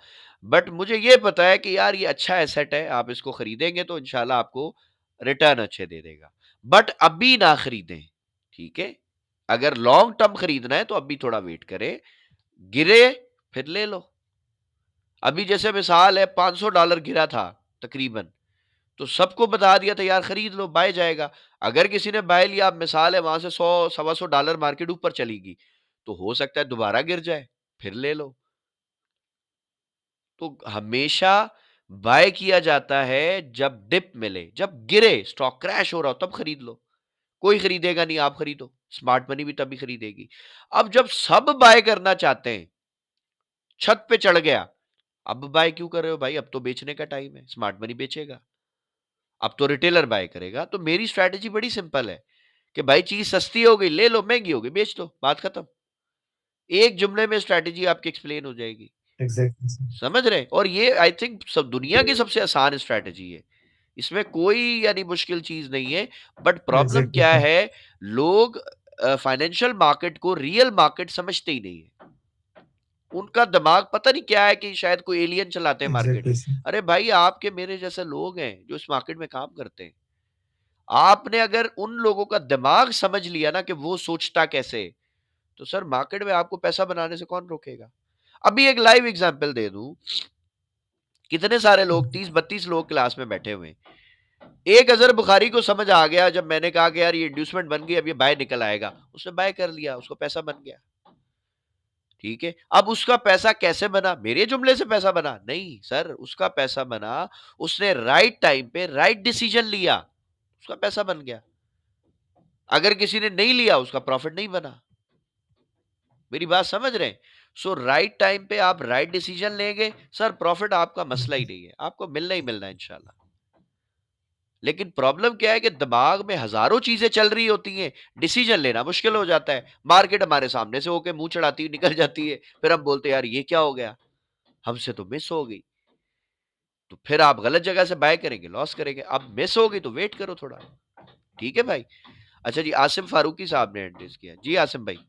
बट मुझे ये पता है कि यार ये अच्छा एसेट है, आप इसको खरीदेंगे तो इंशाल्लाह आपको रिटर्न अच्छे दे देगा, बट अभी ना खरीदें। ठीक है, अगर लॉन्ग टर्म खरीदना है तो अभी थोड़ा वेट करें, गिरे फिर ले लो। अभी जैसे मिसाल है $500 गिरा था तकरीबन, तो सबको बता दिया था यार खरीद लो, बाय जाएगा। अगर किसी ने बाय लिया, अब मिसाल है वहां से 100 $125 मार्केट ऊपर चलेगी, तो हो सकता है दोबारा गिर जाए, फिर ले लो। तो हमेशा बाय किया जाता है जब डिप मिले, जब गिरे, स्टॉक क्रैश हो रहा हो तब खरीद लो। कोई खरीदेगा नहीं, आप खरीदो, स्मार्ट मनी भी तभी खरीदेगी। अब जब सब बाय करना चाहते हैं, छत पे चढ़ गया, अब बाय क्यों कर रहे हो भाई? अब तो बेचने का टाइम है, स्मार्ट मनी बेचेगा, अब तो रिटेलर बाय करेगा। तो मेरी स्ट्रैटेजी बड़ी सिंपल है कि भाई चीज सस्ती हो गई ले लो, महंगी हो गई बेच दो, बात खत्म। एक जुमले में स्ट्रैटेजी आपकी एक्सप्लेन हो जाएगी। Exactly sir. समझ रहे हैं? और ये आई थिंक सब दुनिया की सबसे आसान स्ट्रैटेजी है, इसमें कोई यानी मुश्किल चीज नहीं है। बट प्रॉब्लम एग्जैक्टली क्या सर। है, लोग फाइनेंशियल मार्केट को रियल मार्केट समझते ही नहीं है। उनका दिमाग पता नहीं क्या है कि शायद कोई एलियन चलाते हैं मार्केट। Exactly sir. अरे भाई आपके मेरे जैसे लोग हैं जो इस मार्केट में काम करते हैं। आपने अगर उन लोगों का दिमाग समझ लिया ना कि वो सोचता कैसे, तो सर मार्केट में आपको पैसा बनाने से कौन रोकेगा? अभी एक लाइव एग्जांपल दे दूं, कितने सारे लोग 30-32 लोग क्लास में बैठे हुए हैं। एक अजहर बुखारी को समझ आ गया जब मैंने कहा कि यार ये इंड्यूसमेंट बन गई, अब ये बाय निकल आएगा, उसने बाय कर लिया, उसको पैसा बन गया। ठीक है, अब उसका पैसा कैसे बना? मेरे जुमले से पैसा बना? नहीं सर, उसका पैसा बना, उसने राइट टाइम पे राइट डिसीजन लिया, उसका पैसा बन गया। अगर किसी ने नहीं लिया, उसका प्रॉफिट नहीं बना। मेरी बात समझ रहे हैं? सो राइट टाइम पे आप राइट डिसीजन लेंगे, सर प्रॉफिट आपका मसला ही नहीं है, आपको मिलना ही मिलना है इंशाल्लाह। लेकिन प्रॉब्लम क्या है कि दिमाग में हजारों चीजें चल रही होती हैं, डिसीजन लेना मुश्किल हो जाता है। मार्केट हमारे सामने से होके मुंह चढ़ाती हुई निकल जाती है, फिर हम बोलते हैं यार ये क्या हो गया, हमसे तो मिस हो गई। तो फिर आप गलत जगह से बाय करेंगे, लॉस करेंगे। अब मिस हो गई तो वेट करो थोड़ा। ठीक है भाई। अच्छा जी, आसिम फारूकी साहब ने एंट्रीज किया जी। आसिम भाई।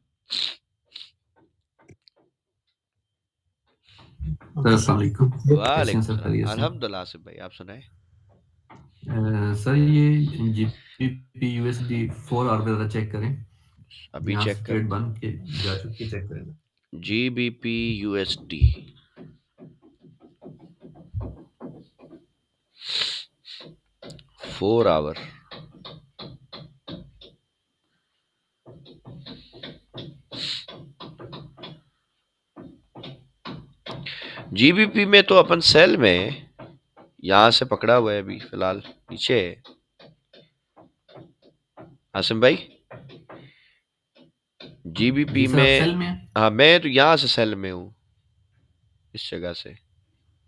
अस्सलाम वालेकुम। कैसे हैं वालेकुम सर? सलाम, खैरियत से? अल्हम्दुलिल्लाह। आसिम भाई आप सुनाए। सर ये जीबीपी यूएसडी 4 आवर वगैरह चेक करें, अभी यहाँ चेक से ट्रेड करते बन हैं। के जा चुकी है, चेक करें। GBP USD 4 our. जीबीपी में तो अपन सेल में यहां से पकड़ा हुआ है, अभी फिलहाल नीचे है। आसिम भाई जीबीपी जी सर, आप में, सेल में हैं? हाँ मैं तो यहां से सेल में हूँ, इस जगह से।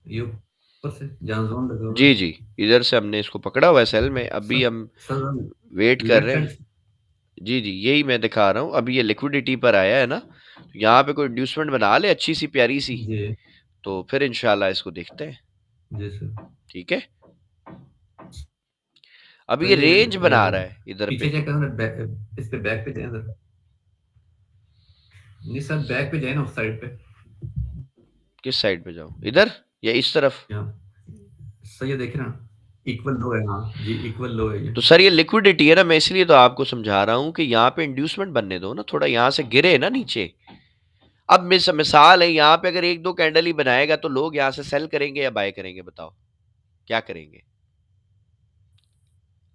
ये ऊपर से जहाँ जोन लगा हुआ जी है। जी, इधर से हमने इसको पकड़ा हुआ है सेल में, अभी सर हम सर वेट कर लेफ्ट रहे हैंड। हैं। जी जी, यही मैं दिखा रहा हूँ। अभी ये लिक्विडिटी पर आया है ना, तो यहाँ पे कोई इंड्यूसमेंट बना ले अच्छी सी प्यारी सी, जी तो फिर इंशाल्लाह इसको देखते हैं। जी सर। ठीक है, अभी सर ये ये रेंज बना रहा है इधर पीछे पे। चेक करना, इस पे बैक पे जाए सर। नहीं सर, बैक पे जाए ना, उस साइड पे। किस साइड पे जाऊं, इधर या इस तरफ? यहाँ सर ये देखिए ना, इक्वल लो है। हाँ जी, इक्वल लो है ये। तो सर ये लिक्विडिटी है ना, मैं इसलिए तो आपको समझा रहा हूं कि यहाँ पे इंड्यूसमेंट बनने दो ना, थोड़ा यहाँ से गिरे ना नीचे। अब मिसाल है यहाँ पे अगर एक दो कैंडल ही बनाएगा तो लोग यहाँ से सेल करेंगे या बाय करेंगे? बताओ क्या करेंगे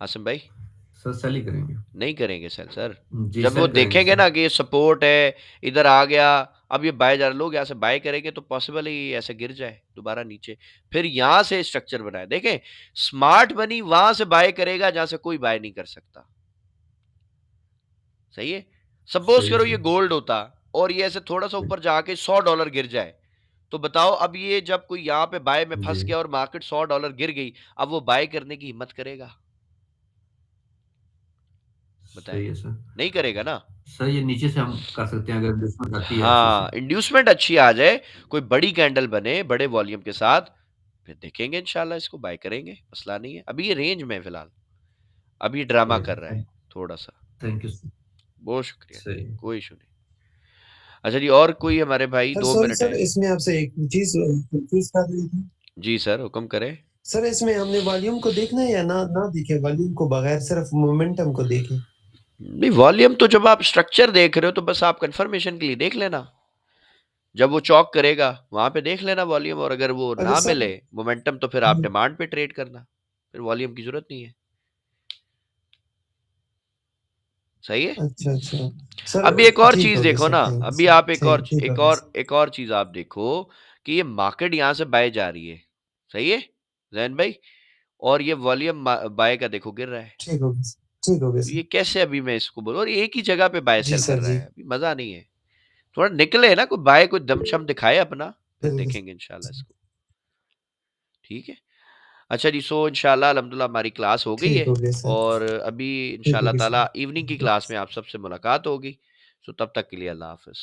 आसिम भाई? सर सेल ही करेंगे। नहीं करेंगे सेल सर। जी जब वो सेल करेंगे देखेंगे सर। ना कि ये सपोर्ट है, इधर आ गया, अब ये बाय जा रहे, लोग यहाँ से बाय करेंगे तो पॉसिबल है ये ऐसे गिर जाए दोबारा नीचे, फिर यहाँ से स्ट्रक्चर बनाए। देखें, स्मार्ट मनी वहां से बाय करेगा जहां से कोई बाय नहीं कर सकता। सही है। सपोज सही करो सर। ये गोल्ड होता और ये ऐसे थोड़ा सा ऊपर जाके $100 गिर जाए, तो बताओ अब ये जब कोई यहाँ पे बाय में फंस जी गया और मार्केट $100 गिर गई, अब वो बाय करने की हिम्मत करेगा? बताएं, सही है सर। नहीं करेगा ना। सर ये नीचे से हम कर सकते हैं अगर इन्वेस्टमेंट आती है अच्छे हाँ, से। इंड्यूसमेंट अच्छी आ जाए, कोई बड़ी कैंडल बने बड़े वॉल्यूम के साथ, फिर देखेंगे इंशाल्लाह, इसको बाय करेंगे, मसला नहीं है। अभी ये रेंज में है फिलहाल, अभी ड्रामा सही कर सर, रहा है थोड़ा सा। Thank you sir. बहुत शुक्रिया, सही। कोई इशू नहीं। अच्छा जी, और कोई हमारे भाई, सर 2 सॉरी मिनट सर, है। इसमें आपसे एक चीज कंफ्यूज कर रही थी जी सर, हुक्म करें। सर। इसमें हमने वॉल्यूम को देखना है या ना देखे वॉल्यूम को, बगैर सिर्फ मोमेंटम को देखें? नहीं, वॉल्यूम तो जब आप स्ट्रक्चर देख रहे हो तो बस आप कंफर्मेशन के लिए देख लेना, जब वो चॉक करेगा वहां पे देख लेना वॉल्यूम, और अगर वो अगर ना सर मिले मोमेंटम तो फिर आप डिमांड पे ट्रेड करना, फिर वॉल्यूम की जरूरत नहीं है। सही है। अच्छा अच्छा सर, अभी एक और ठीक चीज हो गया देखो सर, ना, थैंक यू अभी सर, आप ठीक हो गया सर। एक और चीज आप देखो कि ये मार्केट यहां से बाय जा रही है, सही है जैन भाई, और ये वॉल्यूम बाय का देखो गिर रहा है। ठीक हो गया सर, ठीक हो गया तो सर। ये कैसे अभी मैं इसको बोलूं, और एक ही जगह पे बाय जी सेल कर सर रहा जी, है, अभी मजा नहीं है। थोड़ा निकले ना, कोई बाय, कोई दमशम दिखाए अपना, फिर बिल्कुल देखेंगे इंशाल्लाह इसको। ठीक है। अच्छा जी, सो इंशाल्लाह अल्हम्दुलिल्लाह हमारी क्लास हो गई ठीक है, हो गया सर, और अभी ठीक हो इंशाल्लाह गया ताला सर। इवनिंग की क्लास में आप सबसे मुलाकात होगी। सो तब तक के लिए अल्लाह हाफिज।